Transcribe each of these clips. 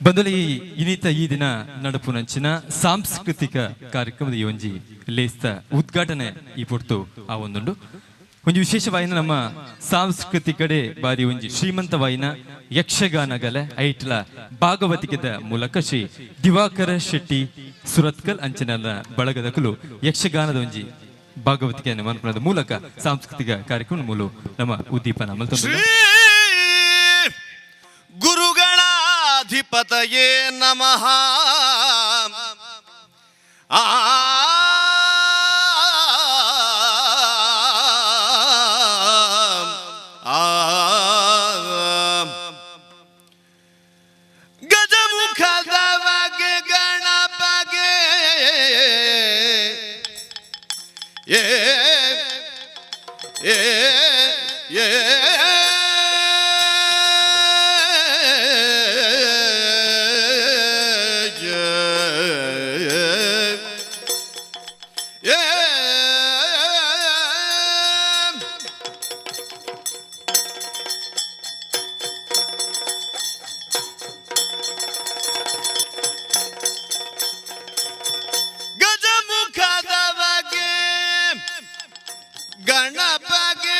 ಬಂದೊಲಿ ಇನ್ನಿತ ಈ ದಿನ ನಡುಪುನಂಚಿನ ಸಾಂಸ್ಕೃತಿಕ ಕಾರ್ಯಕ್ರಮದ ಈ ಒಂಜಿ ಲೇಸ್ತ ಉದ್ಘಾಟನೆ ಈ ಪೊರ್ತು ಆ ಒಂದುಂಡು ಒಂಜಿ ವಿಶೇಷವಾಯಿನ ನಮ್ಮ ಸಾಂಸ್ಕೃತಿಕಡೆ ಬಾರಿ ಒಂಜಿ ಶ್ರೀಮಂತವಾಯಿನ ಯಕ್ಷಗಾನಗಲೆ ಐಟ್ಲ ಭಾಗವತಿಕೆದ ಮೂಲಕ ಶ್ರೀ ದಿವಾಕರ ಶೆಟ್ಟಿ ಸುರತ್ಕಲ್ ಅಂಚನಲ್ಲ ಬಳಗದಕಲು ಯಕ್ಷಗಾನದ ಒಂಜಿ ಭಾಗವತಿಕೆಯನ್ನು ಮನ್ಪನದ ಮೂಲಕ ಸಾಂಸ್ಕೃತಿಕ ಕಾರ್ಯಕ್ರಮ ಮೂಲ ನಮ್ಮ ಉದ್ದೀಪನ ಅಮಲ್ ಗುರುಗಳಾಧಿಪತಯೇ ನಮಃ. ಗಜಮುಖದವಗೆ ಗಣಪಗೆ ಏ ಏ ಏ ಗಜಮುಖದವಗೆ ಗಣಪಗೆ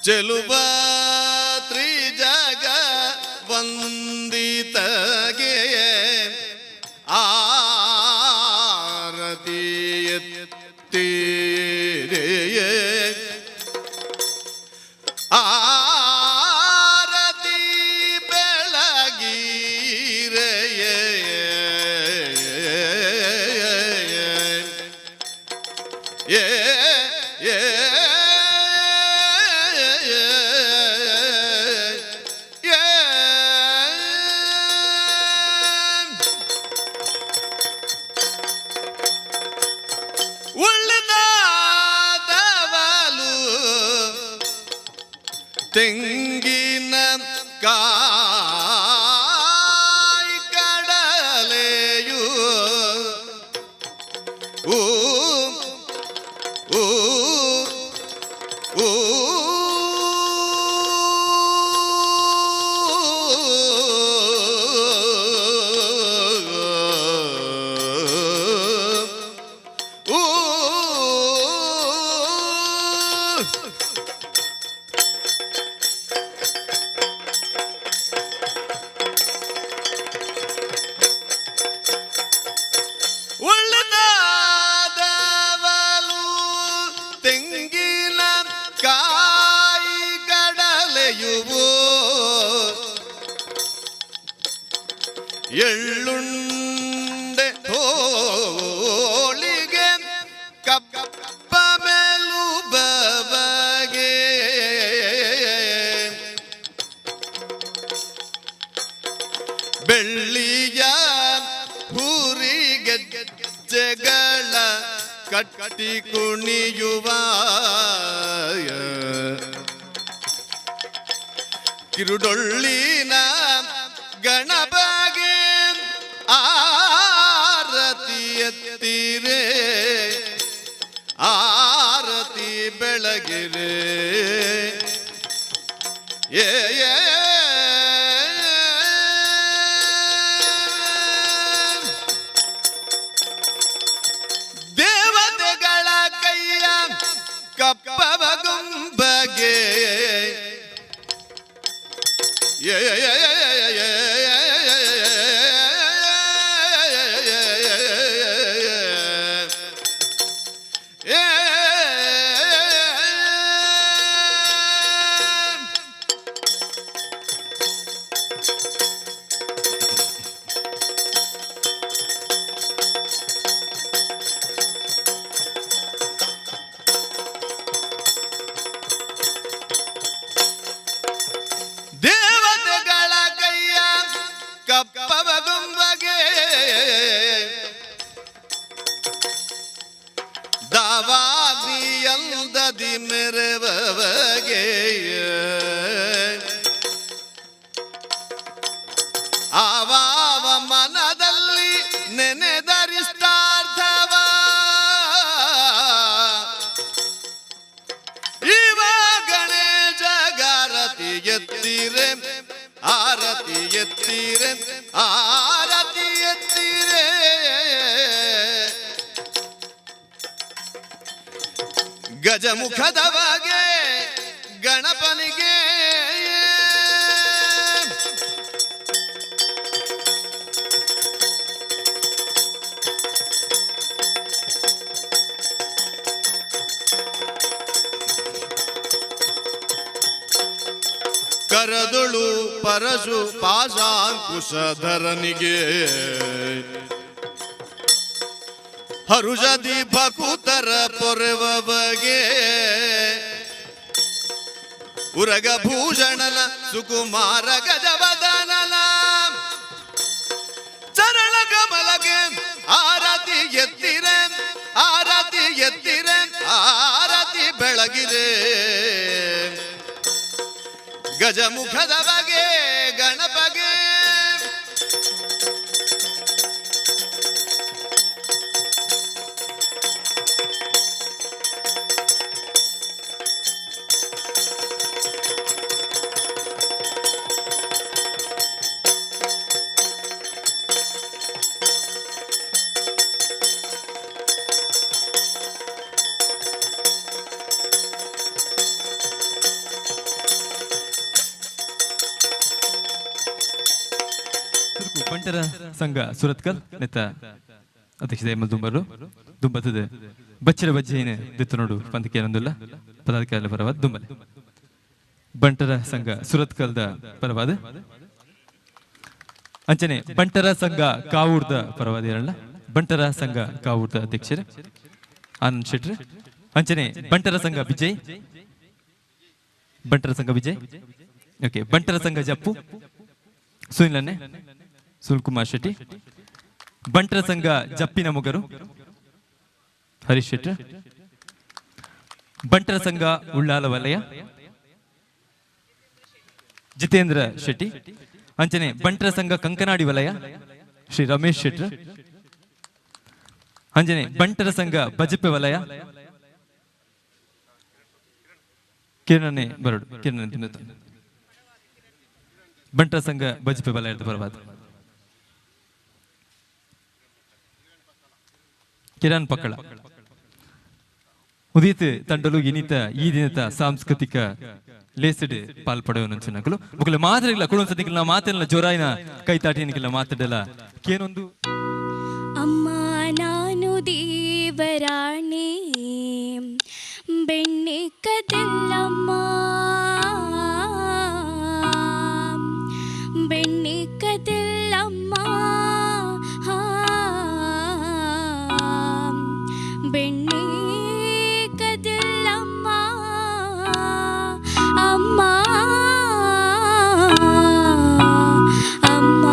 ಚೆಲುವ ತ್ರಿಜಗ ವಂದಿತಗೆ ಆರತಿ ಎತ್ತಿರೆಯೇ ಆರತಿ ಬೆಳಗಿರೆಯೇ ಏ ಏ ಉಳ್ಳಿದಾದವಲು ತೆಂಗಿನ ಕಾಯಿ ಕಡಲೆಯು ಊ ಊ ಊ ಉಳ್ಳದಾದವಲು ತೆಂಗಿನ ಕಾಯಿ ಕಡಲೆಯುವು ಎಳ್ಳುಂಡೆ ಹೋಳಿಗೆ ಕಪ್ಪ ಮೇಲು ಬವಗೆ ಬೆಳ್ಳಿಯ ಹುರಿಗೆ ಗೆಜ್ಜೆಗಳ ಕಟ್ಟಿ ಕುಣಿಯುವ ಕಿರುಡೊಳ್ಳಿನ ಗಣಪಗೆ ಆರತಿ ಎತ್ತಿರೆ ಆರತಿ ಬೆಳಗಿರೆ ಏ ಏ ದೇವತೆಗಳ ಕೈಯ ಕಪ್ಪವ ಗುಂಬಗೆ ಏ ದೇವತೆಗಳ ಕೈಯ ಕಪ್ಪವ ಗುಂಬಗೆ ದಾವಾಗ್ನಿಯಂದದಿ ಮೆರವಗೆ ಆವಾವ ಮನದಲ್ಲಿ ನೆನೆದರಿಷ್ಟಾರ್ಥವ ಇವ ಗಣೇಶ ಗರ ಎತ್ತೀರೆ ಆರತಿ ಎತ್ತೀರೆ ಆರತಿ ಎತ್ತೀರೆ ಗಜಮುಖದವಗೆ ಗಣಪನಿಗೆ ಕರದೊಳು ಪರಶು ಪಾಶಾಂಕುಶಧರನಿಗೆ ಹರುಷದಿ ಭಕುತರ ಪೊರೆವಗೆ ಉರಗಭೂಷಣನ ಸುಕುಮಾರ ಗಜವದನನ ಚರಣ ಕಮಲಗೆ ಆರತಿ ಎತ್ತಿರೆ ಆರತಿ ಎತ್ತಿರೆ ಆರತಿ ಬೆಳಗಿರೆ ಗಜಮುಖದ ಬಗೆ ಗಣಪಗೆ ಬಂಟರ ಸಂಘ ಸುರತ್ಕಲ್ ನೆತ್ತ ಅಧ್ಯಕ್ಷತೆ ದುಂಬರು ದುಂಬತದ ಬಚ್ಚರ ಬಜ್ಜೆನ ದಿತ್ತು ನೋಡು ಪಂಥಕ್ಕೆ ಅನ್ನೊಂದಿಲ್ಲ ಪದಾಧಿಕಾರಿ ಪರವಾದ ದುಂಬಲೆ ಬಂಟರ ಸಂಘ ಸುರತ್ಕಲ್ದ ಪರವಾದ ಅಂಚನೆ ಬಂಟರ ಸಂಘ ಕಾವೂರ್ದ ಪರವಾದ ಏನಲ್ಲ ಬಂಟರ ಸಂಘ ಕಾವೂರ್ದ ಅಧ್ಯಕ್ಷರು ಆನಂದ್ ಶೆಟ್ರ್ ಅಂಚನೆ ಬಂಟರ ಸಂಘ ವಿಜಯ್ ಬಂಟರ ಸಂಘ ವಿಜಯ್ ಓಕೆ ಬಂಟರ ಸಂಘ ಜಪ್ಪು ಸುನಿಲನ್ನೇ ಸುನಿಲ್ ಕುಮಾರ್ ಶೆಟ್ಟಿ ಬಂಟರ ಸಂಘ ಜಪ್ಪಿನ ಮುಗರು ಹರೀಶ್ ಶೆಟ್ಟಿ ಬಂಟರ ಸಂಘ ಉಳ್ಳಾಲ ವಲಯ ಜಿತೇಂದ್ರ ಶೆಟ್ಟಿ ಅಂಚನೆ ಬಂಟರ ಸಂಘ ಕಂಕನಾಡಿ ವಲಯ ಶ್ರೀ ರಮೇಶ್ ಶೆಟ್ಟಿ ಅಂಜನೆ ಬಂಟರ ಸಂಘ ಬಜಪೆ ವಲಯ ಕಿರಣನೆ ಬರಡು ಕಿರಣ ಬಂಟರ ಸಂಘ ಬಜಪೆ ವಲಯದ ಪರವಾದ ಕಿರಣ್ ಪಕ್ಕಳ ಉದಿತ ತಂಡಲು ಇನಿತ ಈ ದಿನದ ಸಾಂಸ್ಕೃತಿಕ ಲೇಸಡ್ ಪಾಲ್ಪಡುವನಂಚನಕಲು ಮುಗಲ ಮಾದರಿಗಳ ಕುಳೊಂಸದಿಗಳ ನಾವು ಮಾತೆಲ್ಲ ಜೋರಾಯಿನ ಕೈತಾಟಿನಿಗೆಲ್ಲ ಮಾತಾಡಲ್ಲ ಕೇನೊಂದು ಅಮ್ಮ ನಾನು ದೇವರಾಣಿ ಬೆಣ್ಣೆ ಕದಲ್ಲಮ್ಮ ಬೆಣ್ಣೆ ಕದಲ್ಲಮ್ಮ ಬೆಣ್ಣೆ ಕದಲ್ಲಮ್ಮ ಅಮ್ಮ ಅಮ್ಮ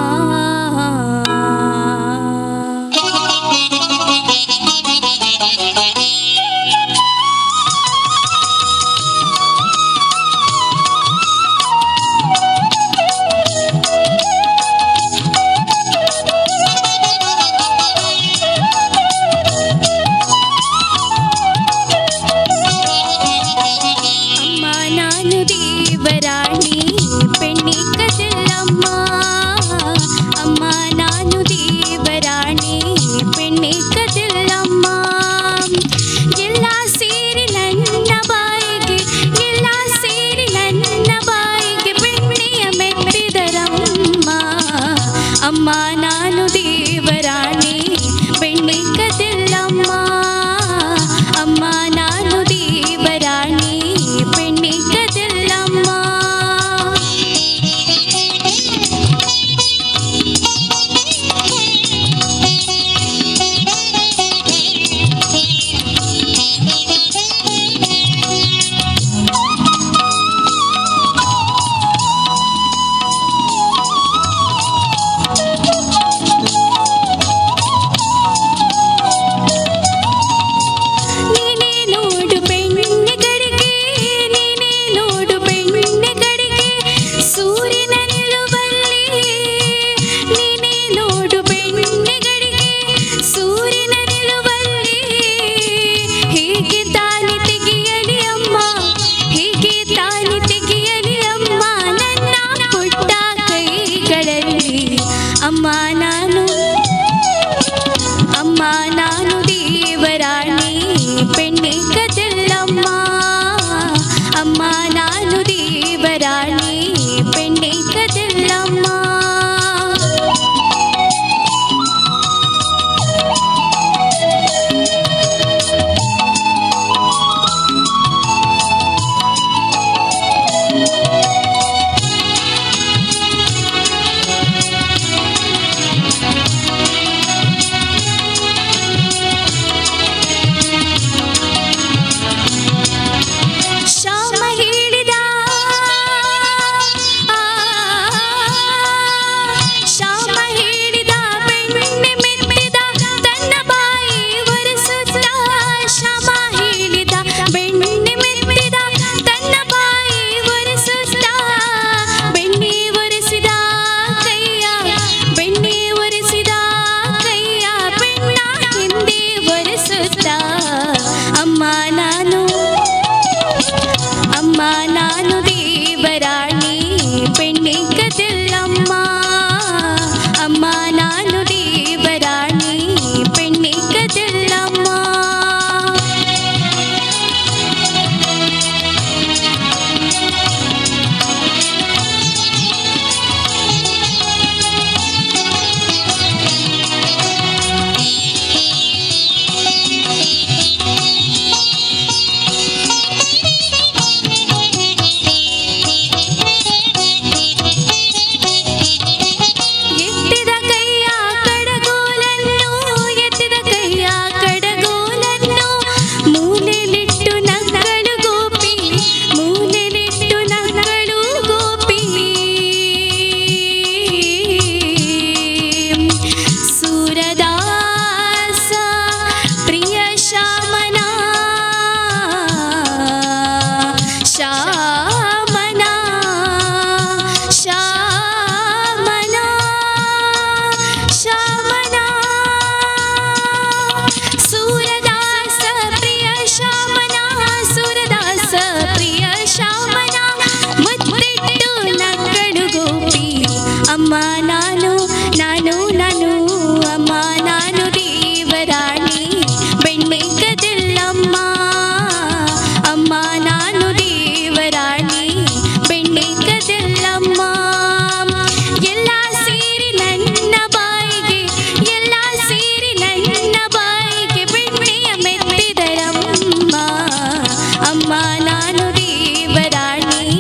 ನಾನು ದೇವರಾಣಿ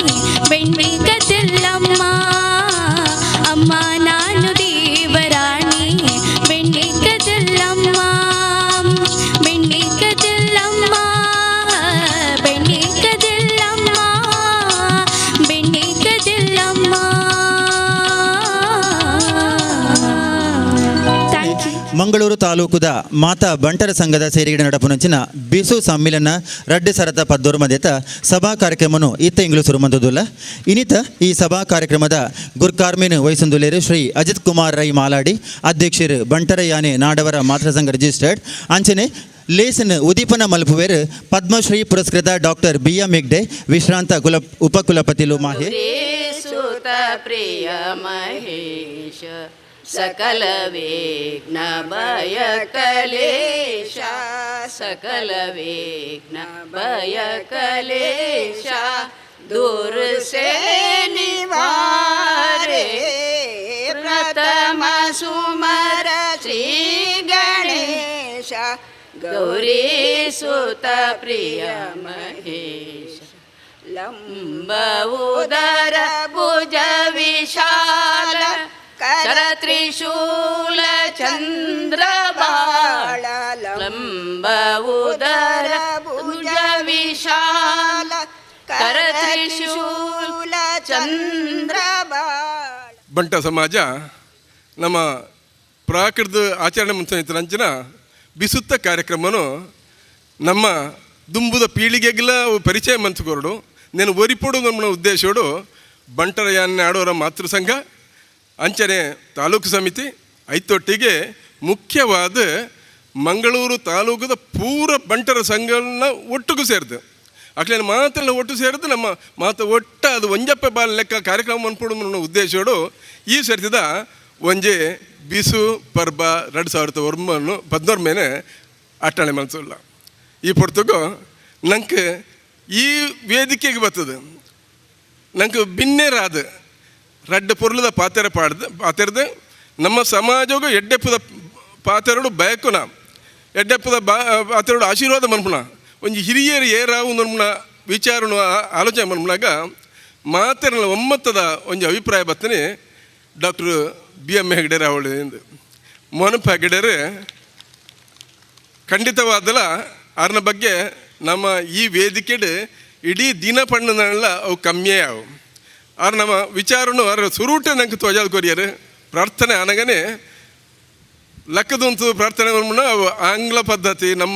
ಬೆಣ್ಣೆ ಕದಲ್ಲಮ್ಮ ಅಮ್ಮ ನಾನು ದೇವರಾಣಿ ಬೆಣ್ಣೆ ಕದಲ್ಲಮ್ಮ ಬೆಣ್ಣೆ ಕದಲ್ಲಮ್ಮ ಬೆಣ್ಣೆ ಕದಲ್ಲಮ್ಮ ಬೆಣ್ಣೆ ಕದಲ್ಲಮ್ಮ. Thank you. ಮಂಗಳೂರು ತಾಲೂಕುದ ಮಾತಾ ಬಂಟರ ಸಂಘದ ಸೇರಿಗಿಡ ನಡಪುನಂಚಿನ ಬಿಸು ಸಮ್ಮಿಲನ ರಡ್ಡು ಸರತ ಪದ್ದೋರು ಮಧ್ಯತ ಸಭಾ ಕಾರ್ಯಕ್ರಮನು ಈತ ಇಂಗ್ಲು ಸುರುಮಂತದುಲ್ಲ ಇನ್ನಿತ ಈ ಸಭಾ ಕಾರ್ಯಕ್ರಮದ ಗುರ್ಕಾರ್ಮಿನ್ ವಹಿಸೊಂದುಲೇರು ಶ್ರೀ ಅಜಿತ್ ಕುಮಾರ್ ರೈ ಮಾಲಾಡಿ ಅಧ್ಯಕ್ಷರು ಬಂಟರ ಯಾನೆ ನಾಡವರ ಮಾತೃ ಸಂಘ ರಿಜಿಸ್ಟರ್ಡ್ ಅಂಚನೆ ಲೇಸನ್ ಉದೀಪನ ಮಲ್ಪುವೇರು ಪದ್ಮಶ್ರೀ ಪುರಸ್ಕೃತ ಡಾಕ್ಟರ್ BM ಹೆಗ್ಡೆ ವಿಶ್ರಾಂತ ಉಪಕುಲಪತಿಲು ಮಾಹೆ ಸುತ ಪ್ರಿಯ ಮಹೇಶ ಸಕಲ ವಿಘ್ನ ಭಯ ಕಲೇಶ ಸಕಲ ವಿಘ್ನ ಭಯ ಕಲೇಶ ದೂರ ಸೇ ನಿವಾರೆ ಪ್ರಥಮ ಸುಮರ ಶ್ರೀ ಗಣೇಶ ಗೌರಿ ಸುತ ಪ್ರಿಯ ಮಹೇಶ ಲಂಬ ಉದರ ಭುಜ ವಿಶಾಲ ಕರ ತ್ರಿಶೂಲ ಚಂದ್ರ ಬಾಳ ಲಂಬ ಉದರ ಭುಜ ವಿಶಾಲ ಕರ ತ್ರಿಶೂಲ ಚಂದ್ರ ಬಾಳ. ಬಂಟ ಸಮಾಜ ನಮ್ಮ ಪ್ರಾಕೃತ ಆಚರಣೆ ಮುಂಚಿನ ಬಿಸುತ್ತ ಕಾರ್ಯಕ್ರಮನು ನಮ್ಮ ದುಂಬುದ ಪೀಳಿಗೆಗೆಲ್ಲ ಪರಿಚಯ ಮಂತ್ಕೊರಡು నేను ಒರಿಪೋಡು ನಮ್ಮ ಉದ್ದೇಶೋಡು ಬಂಟರ ಯಾನೆ ಆಡೋರ ಮಾತೃ ಸಂಘ ಅಂಚನೆ ತಾಲೂಕು ಸಮಿತಿ ಐತೊಟ್ಟಿಗೆ ಮುಖ್ಯವಾದ ಮಂಗಳೂರು ತಾಲೂಕದ ಪೂರ ಬಂಟರ ಸಂಘಗಳನ್ನ ಒಟ್ಟಿಗೂ ಸೇರಿದೆ ಅಕ್ಲೇನು ಮಾತೆಲ್ಲ ಒಟ್ಟು ಸೇರಿದು ನಮ್ಮ ಮಾತು ಒಟ್ಟ ಅದು ಒಂಜಪ್ಪ ಬಾಲ್ ಲೆಕ್ಕ ಕಾರ್ಯಕ್ರಮ ಅನ್ಪೋಡು ನನ್ನ ಉದ್ದೇಶೋಡು ಈ ಸೇರಿಸಿದ ಒಂಜೆ ಬಿಸು ಪರ್ಬ 2014 ಮೇಲೆ ಅಟ್ಟಣೆ ಮನಸ್ಸುಲ್ಲ ಈ ಪೊರ್ತುಗು ನಂಗೆ ಈ ವೇದಿಕೆಗೆ ಬರ್ತದೆ ನಂಗೆ ಬಿನ್ನೆರಾದ ರಡ್ಡ ಪೊರ್ಲದ ಪಾತೆರದು ನಮ್ಮ ಸಮಾಜಗೂ ಎಡ್ಡೆಪ್ಪದ ಪಾತೆರಡು ಬಯಕುನ ಎಡ್ಡೆಪ್ಪದ ಪಾತೆರಡು ಆಶೀರ್ವಾದ ಮನ್ಪುಣ ಒಂಜಿ ಹಿರಿಯರು ಏರಾವು ನಮ್ಮನ ವಿಚಾರನು ಆಲೋಚನೆ ಮನ್ಪುನಾಗ ಮಾತೆರನ ಒಮ್ಮತ್ತದ ಒಂಜಿ ಅಭಿಪ್ರಾಯ ಬರ್ತನೆ ಡಾಕ್ಟರ್ BM ಹೆಗ್ಡೆ ಅವಳು ಎಂದು ಮೊನಪ ಹೆಗ್ಡೆರು ಖಂಡಿತವಾದಲ್ಲ ಅವ್ರನ್ನ ಬಗ್ಗೆ ನಮ್ಮ ಈ ವೇದಿಕೆಡು ಇಡೀ ದಿನ ಪಣ್ಣನೆಲ್ಲ ಅವು ಕಮ್ಮಿಯೇ ಅವು ಅವ್ರು ನಮ್ಮ ವಿಚಾರನು ಅವ್ರ ಸುರೂಟೆ ನಂಗೆ ತೋಜಾದ ಕೊರಿಯರು ಪ್ರಾರ್ಥನೆ ಅನಗನೆ ಲೆಕ್ಕದಂತು ಪ್ರಾರ್ಥನೆ ಅವು ಆಂಗ್ಲ ಪದ್ಧತಿ ನಮ್ಮ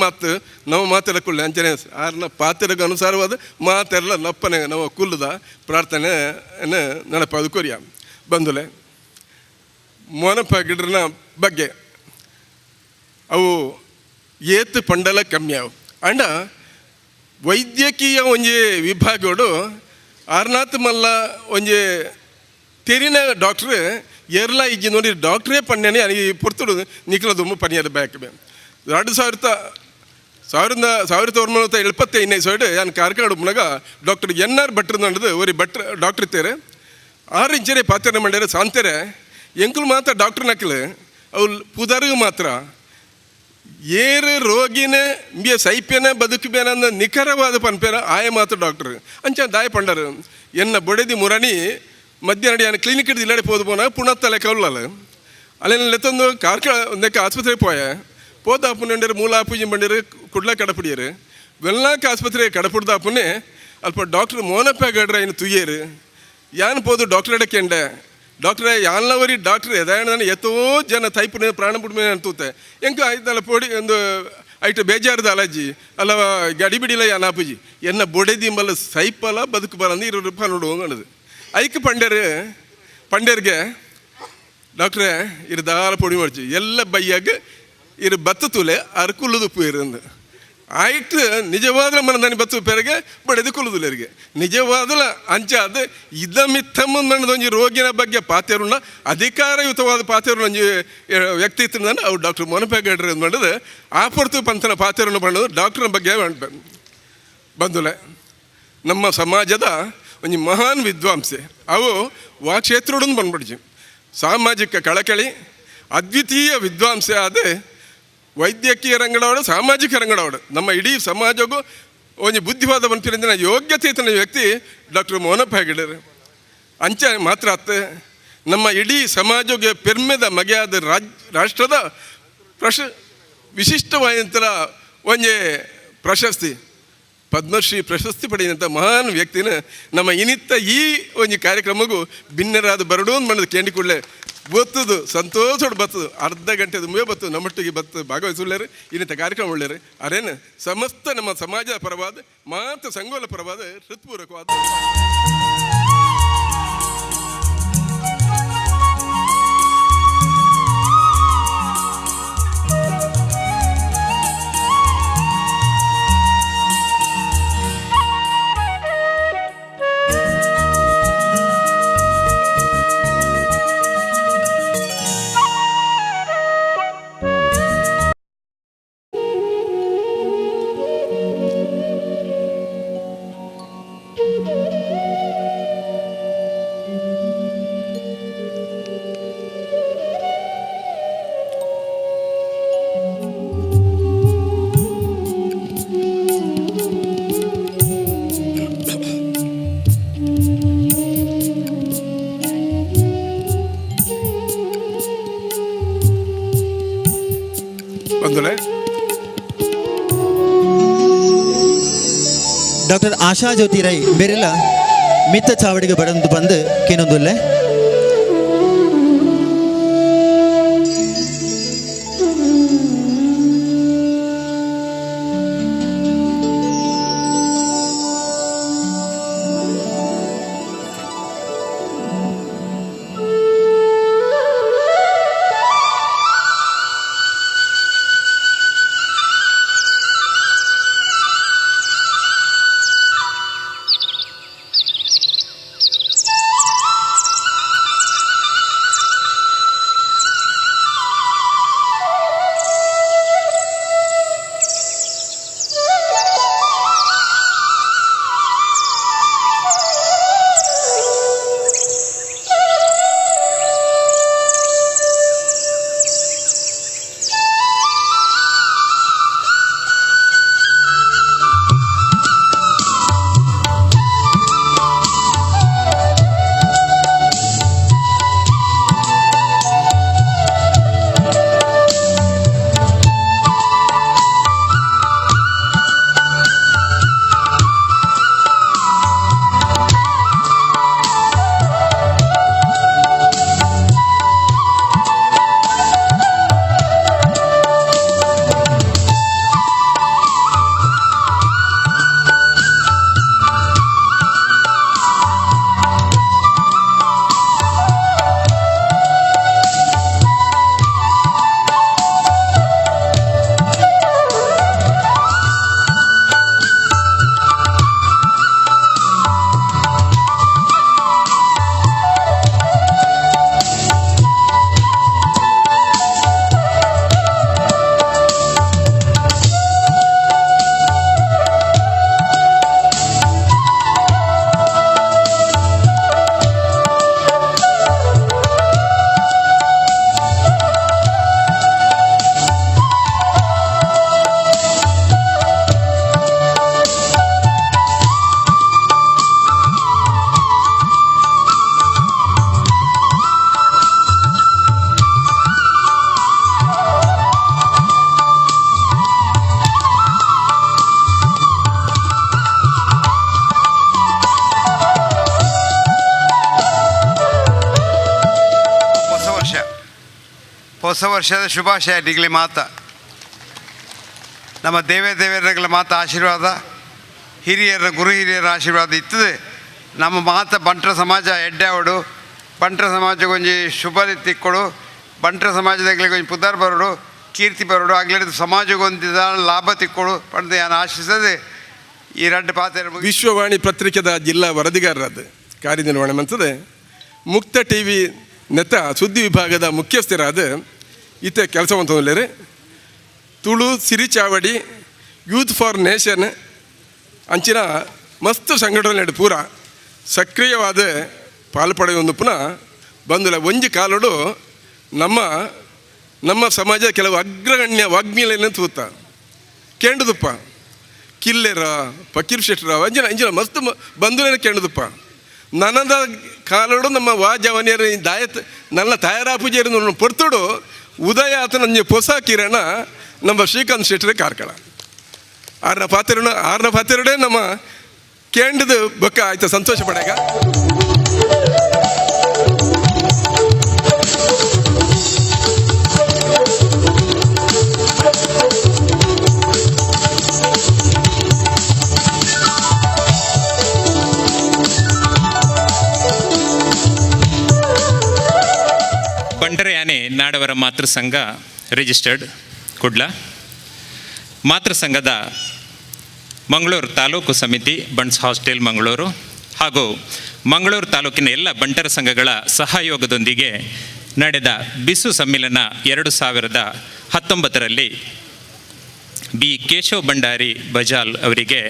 ಮಾತೆಲ್ಲ ಕುಳ್ಳೆ ಅಂಚನೆ ಅವ್ರನ್ನ ಪಾತ್ರೆಗೆ ಅನುಸಾರವಾದ ಮಾತೆಲ್ಲ ನಪ್ಪನೆ ನಾವು ಕುಲ್ಲದ ಪ್ರಾರ್ಥನೆ ನೆನಪದು ಕೊರಿಯ ಬಂದುಲೆ ಮೊನಪ ಗಿಡ್ರನ ಬಗ್ಗೆ ಅವು ಏತು ಪಂಡಲ ಕಮ್ಮಿ ಅವು ಅಂಡ ವೈದ್ಯಕೀಯ ಒಂಜಿ ವಿಭಾಗಗಳು ಆರ್ನಾಥ್ ಮಲ್ಲ ಒಂಜಿ ತೆರಿನ ಡಾಕ್ಟ್ರ್ ಎರ್ಲ ಇಜ್ಜಿ ನೋಡಿ ಡಾಕ್ಟ್ರೇ ಪಣ್ಯನೇ ಅನಿಗೆ ಪೊರ್ತುಡು ನಿಖಲ ದುಮ್ಮ ಪನಿಯದ ಬ್ಯಾಕ್ 1975 ಸೈಡ್ ಯಾನು ಕಾರ್ಕಳ ಮುನಗ ಡಾಕ್ಟರ್ NR ಭಟ್ರು ನಡೆದು ಒರಿ ಭಟ್ರು ಡಾಕ್ಟ್ರ್ ಇತ್ತೇರೆ 6 ಇಂಚರೆ ಪಾತ್ರೆ ಮಾಡ್ಯಾರ ಸಾಂತೇರೆ ಎಂಕುಲು ಮಾತ್ರ ಡಾಕ್ಟ್ರ್ ನಕ್ಲು ಅವು ಪುದರ್ಗೆ ಮಾತ್ರ ಏರು ರೋಗಿನ ಬಿಯ ಸೈಪ್ಯನ ಬದುಕಬೇನಂದ ನಿಖರವಾದ ಪನ್ಪೇನ ಆಯ ಮಾತ್ರ ಡಾಕ್ಟರ್ ಅಂಚ ದಾಯ ಪಂಡರು ಎನ್ನ ಬೊಡೆದಿ ಮುರಣಿ ಮಧ್ಯಾಹ್ನ ಯಾನು ಕ್ಲಿನಿಕ್ ಹಿಡಿದು ಇಲ್ಲಡೆ ಪೋದು ಪೋನ ಪುಣತ್ತಲೆ ಕೌಲಲ್ಲ ಅಲ್ಲೇನ ಲೆತ್ತೊಂದು ಕಾರ್ಕಳ ಒಂದಕ್ಕೆ ಆಸ್ಪತ್ರೆಗೆ ಪೋದ ಅಪ್ಪನ ಮೂಲ ಅಪ್ಪುಜಿ ಬಂಡಿರು ಕುಡ್ಲ ಕಡಪಡಿಯರು ವೆಲ್ಲಾಕ ಆಸ್ಪತ್ರೆ ಕಡಪುಡ್ದ ಅಪ್ಪನೇ ಅಲ್ಪ ಡಾಕ್ಟರ್ ಮೋನಪ್ಪ ಗಡ್ರ ಇನ್ನು ತುಯ್ಯರು ಯಾನು ಪೋದು ಡಾಕ್ಟರ್ ಎಡಕ್ಕೆಂಡೆ ಡಾಕ್ಟ್ರೇ ಯಾನ್ಲವರಿ ಡಾಕ್ಟ್ರ್ ಎದಾಯಣ ಎತ್ತೋ ಜನ ತೈಪುನೇ ಪ್ರಾಣ ಬಿಡ್ಮೇನೆ ಅಂತೂತೆ ಎಂಕ ಆಯ್ತಲ್ಲ ಪೋಡಿ ಒಂದು ಐಟು ಬೇಜಾರದ ಅಲಜ್ಜಿ ಅಲ್ಲ ಗಡಿಬಿಡಿಲ್ಲ ಯಾನಾಪುಜಿ ಎನ್ನ ಬೊಡೆದಿಂಬಲ್ಲ ಸೈಪಲ್ಲ ಬದುಕು ಬರಂದು 20 ರೂಪಾಯಿ ನೋಡು ಅನ್ನೋದು ಐಕ್ ಪಂಡೇರ್ಗೆ ಡಾಕ್ಟ್ರೇ ಇರು ದಾರ ಪೊಡಿ ಮಾಡ್ಚಿ ಎಲ್ಲ ಬೈಯಾಗ ಇರು ಬತ್ತು ತುಲೆ ಅರ್ಕುಲ್ಲದು ಉಪ್ಪು ಇರಂದು ಆಯ್ತು ನಿಜವಾದ ಮನದಾನಿ ಬತ್ತು ಪೇರಿಗೆ ಬಡೆದು ಕುಲುದುಲರಿಗೆ ನಿಜವಾದಲ ಅಂಚಾದ ಇದ ಮಿತ್ತಮ್ಮ ಮನದೊಂಜಿ ರೋಗಿನ ಬಗ್ಗೆ ಪಾತೆರುನ ಅಧಿಕಾರಯುತವಾದ ಪಾತೆರು ಒಂಜಿ ವ್ಯಕ್ತಿತ್ವ ಅವು ಡಾಕ್ಟರ್ ಮೊನಪೇಗಡ್ರ ಮಾಡಿದ್ರೆ ಆ ಪೊರ್ತು ಪಂಥನ ಪಾತೆರನ್ನು ಬಣ್ಣದು ಡಾಕ್ಟ್ರನ ಬಗ್ಗೆ ಬಂದುಲೆ ನಮ್ಮ ಸಮಾಜದ ಒಂಜಿ ಮಹಾನ್ ವಿದ್ವಾಂಸೆ ಅವು ಕ್ಷೇತ್ರೊಡನ್ನು ಬಂದ್ಬಿಡ್ಜಿ ಸಾಮಾಜಿಕ ಕಳಕಳಿ ಅದ್ವಿತೀಯ ವಿದ್ವಾಂಸೆ ಆದ ವೈದ್ಯಕೀಯ ರಂಗಡವಡು ಸಾಮಾಜಿಕ ರಂಗಡವಡು ನಮ್ಮ ಇಡೀ ಸಮಾಜಕ್ಕೂ ಒಂಜಿ ಬುದ್ಧಿವಾದ ಮನ್ಪಿನ ಯೋಗ್ಯತೆ ಇತ್ತಿನ ವ್ಯಕ್ತಿ ಡಾಕ್ಟರ್ ಮೋಹನಪ್ಪ ಹೆಗಡೆ ಅಂಚ ಮಾತ್ರ ಅತ್ತ ನಮ್ಮ ಇಡೀ ಸಮಾಜಕ್ಕೆ ಪೆರ್ಮೆದ ಮಗೆಯಾದ ರಾಷ್ಟ್ರದ ವಿಶಿಷ್ಟವಾದಂಥ ಒಂಜೆ ಪ್ರಶಸ್ತಿ ಪದ್ಮಶ್ರೀ ಪ್ರಶಸ್ತಿ ಪಡೆಯುವಂಥ ಮಹಾನ್ ವ್ಯಕ್ತಿನ ನಮ್ಮ ಇನಿತ್ತ ಈ ಒಂಜಿ ಕಾರ್ಯಕ್ರಮಗೂ ಭಿನ್ನರಾದ ಬರಡು ಅಂತ ಮಾಡೋದು ಕೇಳಿಕೊಳ್ಳೆ ಬತ್ತದು ಸಂತೋಷ ಬರ್ತದೆ ಅರ್ಧ ಗಂಟೆದು ಮುವೆ ಬರ್ತದೆ ನಮ್ಮೊಟ್ಟಿಗೆ ಬರ್ತದೆ ಭಾಗವಹಿಸುಳ್ಳೇರು ಇನ್ನಿತ ಕಾರ್ಯಕ್ರಮ ಉಳ್ಳೇರು ಅರೇನು ಸಮಸ್ತ ನಮ್ಮ ಸಮಾಜದ ಪರವಾದ ಮಾತ್ರ ಸಂಗೋಲ ಪರವಾದ ಹೃತ್ಪೂರ್ವಕವಾದ ಡಾಕ್ಟರ್ ಆಶಾ ಜ್ಯೋತಿ ರೈ ಬೇರೆಲ್ಲ ಮಿತ್ತ ಚಾವಡಿಗೆ ಬಂದು ಕೇನೊಂದುಲ್ಲೆ ಹೊಸ ವರ್ಷದ ಶುಭಾಶಯ ಡಿಗ್ಲಿ ಮಾತ ನಮ್ಮ ದೇವೇರಗಳ ಮಾತ ಆಶೀರ್ವಾದ ಹಿರಿಯರ ಗುರು ಹಿರಿಯರ ಆಶೀರ್ವಾದ ಇತ್ತದೆ ನಮ್ಮ ಮಾತ ಬಂಟ್ರ ಸಮಾಜ ಎಡ್ಡಾವಡು ಬಂಟ್ರ ಸಮಾಜಗೊಂಜಿ ಶುಭ ತಿಕ್ಕೊಡು ಬಂಟ್ರ ಸಮಾಜದಾಗಲಿ ಕೊಂಚ ಪುದರ್ ಬರೋಡು ಕೀರ್ತಿ ಬರೋಡು ಆಗ್ಲಿದ್ದು ಸಮಾಜಗೊಂದಿದ ಲಾಭ ತಿಕ್ಕೊಡು ಪಡೆದು ನಾನು ಆಶಿಸದೆ ಈ ಎರಡು ಪಾತ್ರ ವಿಶ್ವವಾಣಿ ಪತ್ರಿಕೆದ ಜಿಲ್ಲಾ ವರದಿಗಾರರಾದ ಕಾರ್ಯನಿರ್ವಹಣೆ ಮಾಡ್ತದೆ ಮುಕ್ತ ಟಿ ವಿ ನೆತ್ತ ಸುದ್ದಿ ವಿಭಾಗದ ಮುಖ್ಯಸ್ಥರಾದ ಈತ ಕೆಲಸ ಅಂತಂದ್ರೆ Tulu Sirichavadi youth for nation ಅಂಚಿನ ಮಸ್ತ್ ಸಂಘಟನೆ ಪೂರ ಸಕ್ರಿಯವಾದ ಪಾಲ್ಪಡೆಯೊಂದು ಪುನಃ ಬಂದುಲ ಒಂಜಿ ಕಾಲೋಡು ನಮ್ಮ ಸಮಾಜ ಕೆಲವು ಅಗ್ರಗಣ್ಯ ವಾಗ್ಮಿಲೆಯನ್ನು ತೂತ ಕೇಂಡುದಪ್ಪ ಕಿಲ್ಲೆರ ಫಕೀರ್ ಶೆಟ್ರ ಅಂಜಿನ ಮಸ್ತ್ ಬಂಧುಲೇನ ಕೇಳದಪ್ಪ ನನ್ನದ ಕಾಲೋಡು ನಮ್ಮ ವಾಜವನಿಯರು ದಾಯತ್ ನನ್ನ ತಯಾರಾಪೂಜೆಯನ್ನು ಪೊರ್ತುಡು ಉದಯ ಆತ ನನ್ನ ಹೊಸ ಕಿರಣ ನಮ್ಮ ಶ್ರೀಕಾಂತ್ ಶೆಟ್ಟರೆ ಕಾರ್ಕಳ ಆರನ ಪಾತ್ರಡೆ ನಮ್ಮ ಕೇಂದ್ರದ ಬೊಕ್ಕ ಆಯ್ತು ಸಂತೋಷ ಪಡೆಗ ಬಂಟರಯಾನೆ ನಾಡವರ ಮಾತೃ ಸಂಘ ರಿಜಿಸ್ಟರ್ಡ್ ಕುಡ್ಲ ಮಾತೃ ಸಂಘದ ಮಂಗಳೂರು ತಾಲೂಕು ಸಮಿತಿ ಬಂಟ್ಸ್ ಹಾಸ್ಟೆಲ್ ಮಂಗಳೂರು ಹಾಗೂ ಮಂಗಳೂರು ತಾಲೂಕಿನ ಎಲ್ಲ ಬಂಟರ ಸಂಘಗಳ ಸಹಯೋಗದೊಂದಿಗೆ ನಡೆದ ಬಿಸು ಸಮ್ಮಿಲನ 2019ರಲ್ಲಿ ಬಿ ಕೇಶವ್ ಭಂಡಾರಿ ಬಜಾಲ್ ಅವರಿಗೆ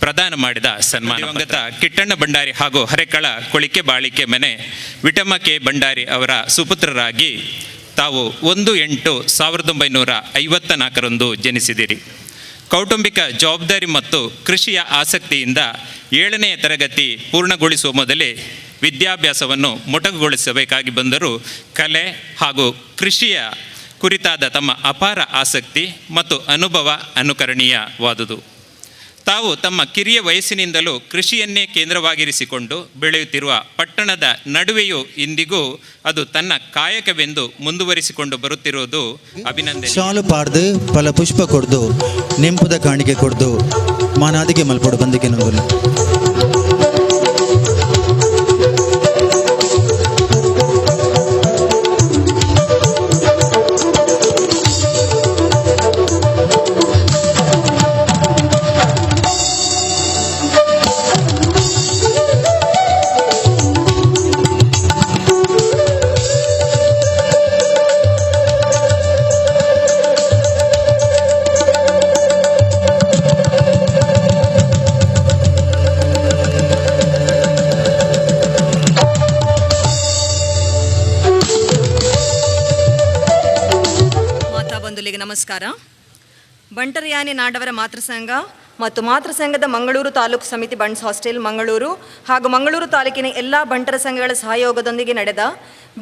ಪ್ರದಾನ ಮಾಡಿದ ಸನ್ಮಾನ ದಿವಂಗತ ಕಿಟ್ಟಣ್ಣ ಭಂಡಾರಿ ಹಾಗೂ ಹರೆಕಳ ಕೊಳಿಕೆ ಬಾಳಿಕೆ ಮನೆ ವಿಟಮ ಕೆ ಭಂಡಾರಿ ಅವರ ಸುಪುತ್ರರಾಗಿ ತಾವು 1/8/1954 ಜನಿಸಿದಿರಿ. ಕೌಟುಂಬಿಕ ಜವಾಬ್ದಾರಿ ಮತ್ತು ಕೃಷಿಯ ಆಸಕ್ತಿಯಿಂದ 7ನೇ ತರಗತಿ ಪೂರ್ಣಗೊಳಿಸುವ ಮೊದಲೇ ವಿದ್ಯಾಭ್ಯಾಸವನ್ನು ಮೊಟಕುಗೊಳಿಸಬೇಕಾಗಿ ಬಂದರೂ ಕಲೆ ಹಾಗೂ ಕೃಷಿಯ ಕುರಿತಾದ ತಮ್ಮ ಅಪಾರ ಆಸಕ್ತಿ ಮತ್ತು ಅನುಭವ ಅನುಕರಣೀಯವಾದುದು. ತಾವು ತಮ್ಮ ಕಿರಿಯ ವಯಸ್ಸಿನಿಂದಲೂ ಕೃಷಿಯನ್ನೇ ಕೇಂದ್ರವಾಗಿರಿಸಿಕೊಂಡು ಬೆಳೆಯುತ್ತಿರುವ ಪಟ್ಟಣದ ನಡುವೆಯೂ ಇಂದಿಗೂ ಅದು ತನ್ನ ಕಾಯಕವೆಂದು ಮುಂದುವರಿಸಿಕೊಂಡು ಬರುತ್ತಿರುವುದು ಅಭಿನಂದನೆ. ಶಾಲು ಪಾಡ್ದು ಫಲ ಪುಷ್ಪ ಕೊಡ್ದು ನೆಂಪುದ ಕಾಣಿಕೆ ಕೊಡ್ದು ಮಾನಾದಿಗೆ ಮಲ್ಪಡು ಬಂದಿಗೆ ನಂಗುಲ್ಲ. ನಮಸ್ಕಾರ. ಬಂಟರಯಾನೆ ನಾಡವರ ಮಾತೃಸಂಘ ಮತ್ತು ಮಾತೃಸಂಘದ ಮಂಗಳೂರು ತಾಲೂಕು ಸಮಿತಿ ಬಂಟ್ಸ್ ಹಾಸ್ಟೆಲ್ ಮಂಗಳೂರು ಹಾಗೂ ಮಂಗಳೂರು ತಾಲೂಕಿನ ಎಲ್ಲ ಬಂಟರ ಸಂಘಗಳ ಸಹಯೋಗದೊಂದಿಗೆ ನಡೆದ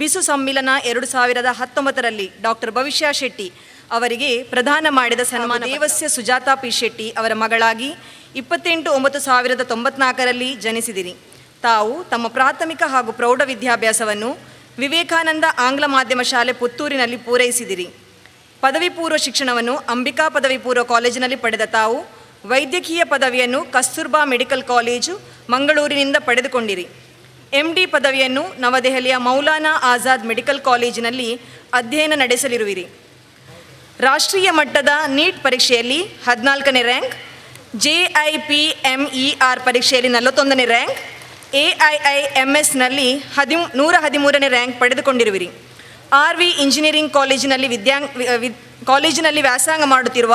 ಬಿಸು ಸಮ್ಮಿಲನ 2019ರಲ್ಲಿ ಡಾಕ್ಟರ್ ಭವಿಷ್ಯ ಶೆಟ್ಟಿ ಅವರಿಗೆ ಪ್ರದಾನ ಮಾಡಿದ ಸನ್ಮಾನ ದೇವಸ್ಯ ಸುಜಾತಾ ಪಿ ಶೆಟ್ಟಿ ಅವರ ಮಗಳಾಗಿ 28/9/1994ರಲ್ಲಿ ಜನಿಸಿದಿರಿ. ತಾವು ತಮ್ಮ ಪ್ರಾಥಮಿಕ ಹಾಗೂ ಪ್ರೌಢ ವಿದ್ಯಾಭ್ಯಾಸವನ್ನು ವಿವೇಕಾನಂದ ಆಂಗ್ಲ ಮಾಧ್ಯಮ ಶಾಲೆ ಪುತ್ತೂರಿನಲ್ಲಿ ಪೂರೈಸಿದಿರಿ. ಪದವಿ ಪೂರ್ವ ಶಿಕ್ಷಣವನ್ನು ಅಂಬಿಕಾ ಪದವಿ ಪೂರ್ವ ಕಾಲೇಜಿನಲ್ಲಿ ಪಡೆದ ತಾವು ವೈದ್ಯಕೀಯ ಪದವಿಯನ್ನು ಕಸ್ತೂರ್ಬಾ ಮೆಡಿಕಲ್ ಕಾಲೇಜು ಮಂಗಳೂರಿನಿಂದ ಪಡೆದುಕೊಂಡಿರಿ. MD ಪದವಿಯನ್ನು ನವದೆಹಲಿಯ ಮೌಲಾನಾ ಆಜಾದ್ ಮೆಡಿಕಲ್ ಕಾಲೇಜಿನಲ್ಲಿ ಅಧ್ಯಯನ ನಡೆಸಲಿರುವಿರಿ. ರಾಷ್ಟ್ರೀಯ ಮಟ್ಟದ ನೀಟ್ ಪರೀಕ್ಷೆಯಲ್ಲಿ 14ನೇ ರ್ಯಾಂಕ್, JIPMER ಪರೀಕ್ಷೆಯಲ್ಲಿ 41ನೇ ರ್ಯಾಂಕ್, AIIMSನಲ್ಲಿ 113ನೇ ರ್ಯಾಂಕ್ ಪಡೆದುಕೊಂಡಿರುವಿರಿ. RV ಇಂಜಿನಿಯರಿಂಗ್ ಕಾಲೇಜಿನಲ್ಲಿ ವ್ಯಾಸಂಗ ಮಾಡುತ್ತಿರುವ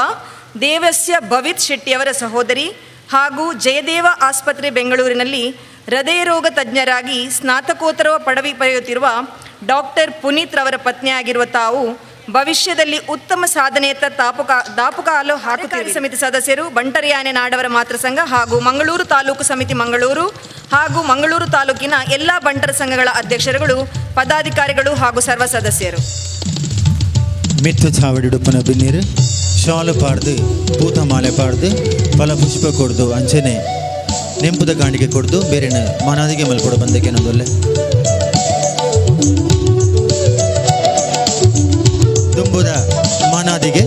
ದೇವಸ್ಯ ಭವಿತ್ ಶೆಟ್ಟಿಯವರ ಸಹೋದರಿ ಹಾಗೂ ಜಯದೇವ ಆಸ್ಪತ್ರೆ ಬೆಂಗಳೂರಿನಲ್ಲಿ ಹೃದಯ ರೋಗ ತಜ್ಞರಾಗಿ ಸ್ನಾತಕೋತ್ತರ ಪದವಿ ಪಡೆಯುತ್ತಿರುವ ಡಾಕ್ಟರ್ ಪುನೀತ್ ರವರ ಪತ್ನಿಯಾಗಿರುವ ತಾವು ಭವಿಷ್ಯದಲ್ಲಿ ಉತ್ತಮ ಸಾಧನೆಯತ್ತ ದಾಪುಗಾಲು ಹಾಕುತ್ತಿರುವ ಸಮಿತಿ ಸದಸ್ಯರು ಬಂಟರಯಾನೆ ನಾಡವರ ಮಾತೃಸಂಘ ಹಾಗೂ ಮಂಗಳೂರು ತಾಲೂಕು ಸಮಿತಿ ಮಂಗಳೂರು ಹಾಗೂ ಮಂಗಳೂರು ತಾಲೂಕಿನ ಎಲ್ಲ ಬಂಟರ ಸಂಘಗಳ ಅಧ್ಯಕ್ಷರುಗಳು, ಪದಾಧಿಕಾರಿಗಳು ಹಾಗೂ ಸರ್ವ ಸದಸ್ಯರು. ಮಿತ್ತು ಚಾವಡಿ ಡುಪ್ಪನ ಬಿನ್ನೀರು ಶಾಲು ಪಾಡ್ದು ಪೂತ ಮಾಲೆ ಪಾಡ್ದು ಫಲ ಪುಷ್ಪ ಕೊಡ್ದು ಅಂಚನೆ ನೆಂಪುದ ಕಾಣಿಕೆ ಕೊಡ್ದು ಬೇರೆನ ಮನಾದಿಗೆ ಮಲ್ಕೊಡು ಬಂದಕ್ಕೆ ನಮ್ಮದೊಲ್ಲೆ ತುಂಬುದ ಮನಾದಿಗೆ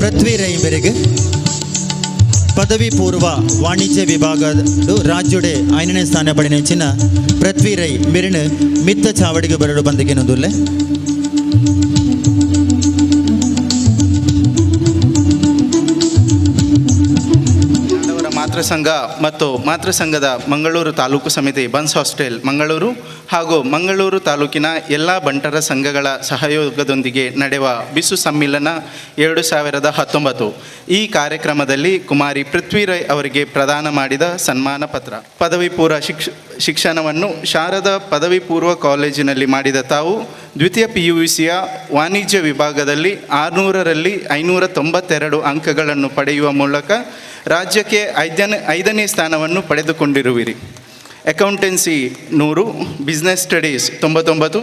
ಪೃಥ್ವಿ ರೈ ಬೆರೆಗೆ ಪದವಿ ಪೂರ್ವ ವಾಣಿಜ್ಯ ವಿಭಾಗದ ರಾಜ್ಯಡೆ 5ನೇ ಸ್ಥಾನ ಪಡೆದ ಪೃಥ್ವಿ ರೈ ಬೆರೆನ ಮಿತ್ತ ಚಾವಡಿಗೆ ಬರಡು ಬಂದಕ್ಕೆ ನಮ್ಮದೊಲ್ಲೆ ಮಾತೃಸಂಘ ಮತ್ತು ಮಾತೃಸಂಘದ ಮಂಗಳೂರು ತಾಲೂಕು ಸಮಿತಿ ಬನ್ಸ್ ಹಾಸ್ಟೆಲ್ ಮಂಗಳೂರು ಹಾಗೂ ಮಂಗಳೂರು ತಾಲೂಕಿನ ಎಲ್ಲ ಬಂಟರ ಸಂಘಗಳ ಸಹಯೋಗದೊಂದಿಗೆ ನಡೆಯುವ ಬಿಸು ಸಮ್ಮಿಲನ 2019 ಈ ಕಾರ್ಯಕ್ರಮದಲ್ಲಿ ಕುಮಾರಿ ಪೃಥ್ವಿರಾಯ್ ಅವರಿಗೆ ಪ್ರದಾನ ಮಾಡಿದ ಸನ್ಮಾನ ಪತ್ರ. ಪದವಿ ಪೂರ್ವ ಶಿಕ್ಷಣವನ್ನು ಶಾರದಾ ಪದವಿ ಪೂರ್ವ ಕಾಲೇಜಿನಲ್ಲಿ ಮಾಡಿದ ತಾವು ದ್ವಿತೀಯ PUCಯ ವಾಣಿಜ್ಯ ವಿಭಾಗದಲ್ಲಿ 600ರಲ್ಲಿ 592 ಅಂಕಗಳನ್ನು ಪಡೆಯುವ ಮೂಲಕ ರಾಜ್ಯಕ್ಕೆ 5ನೇ ಸ್ಥಾನವನ್ನು ಪಡೆದುಕೊಂಡಿರುವಿರಿ. Accountancy 100, business studies 99,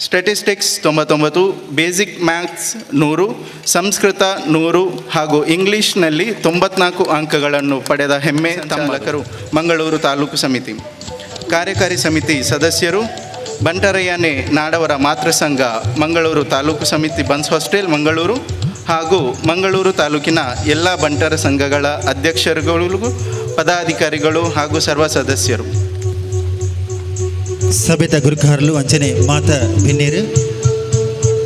statistics 99, basic maths 100, Sanskrit 100 ಹಾಗೂ ಇಂಗ್ಲಿಷ್ನಲ್ಲಿ 94 ಅಂಕಗಳನ್ನು ಪಡೆದ ಹೆಮ್ಮೆ ಚಾಲಕರು ಮಂಗಳೂರು ತಾಲೂಕು ಸಮಿತಿ. ಕಾರ್ಯಕಾರಿ ಸಮಿತಿ ಸದಸ್ಯರು ಬಂಟರಯ್ಯನೆ ನಾಡವರ ಮಾತೃಸಂಘ ಮಂಗಳೂರು ತಾಲೂಕು ಸಮಿತಿ ಬನ್ಸ್ ಹಾಸ್ಟೆಲ್ ಮಂಗಳೂರು ಹಾಗೂ ಮಂಗಳೂರು ತಾಲೂಕಿನ ಎಲ್ಲ ಬಂಟರ ಸಂಘಗಳ ಅಧ್ಯಕ್ಷರುಗಳು, ಪದಾಧಿಕಾರಿಗಳು ಹಾಗೂ ಸರ್ವ ಸದಸ್ಯರು. ಸಭೆತ ಗುರುಕಾರಲು ಅಂಚನೆ ಮಾತ ಭಿನ್ನೀರು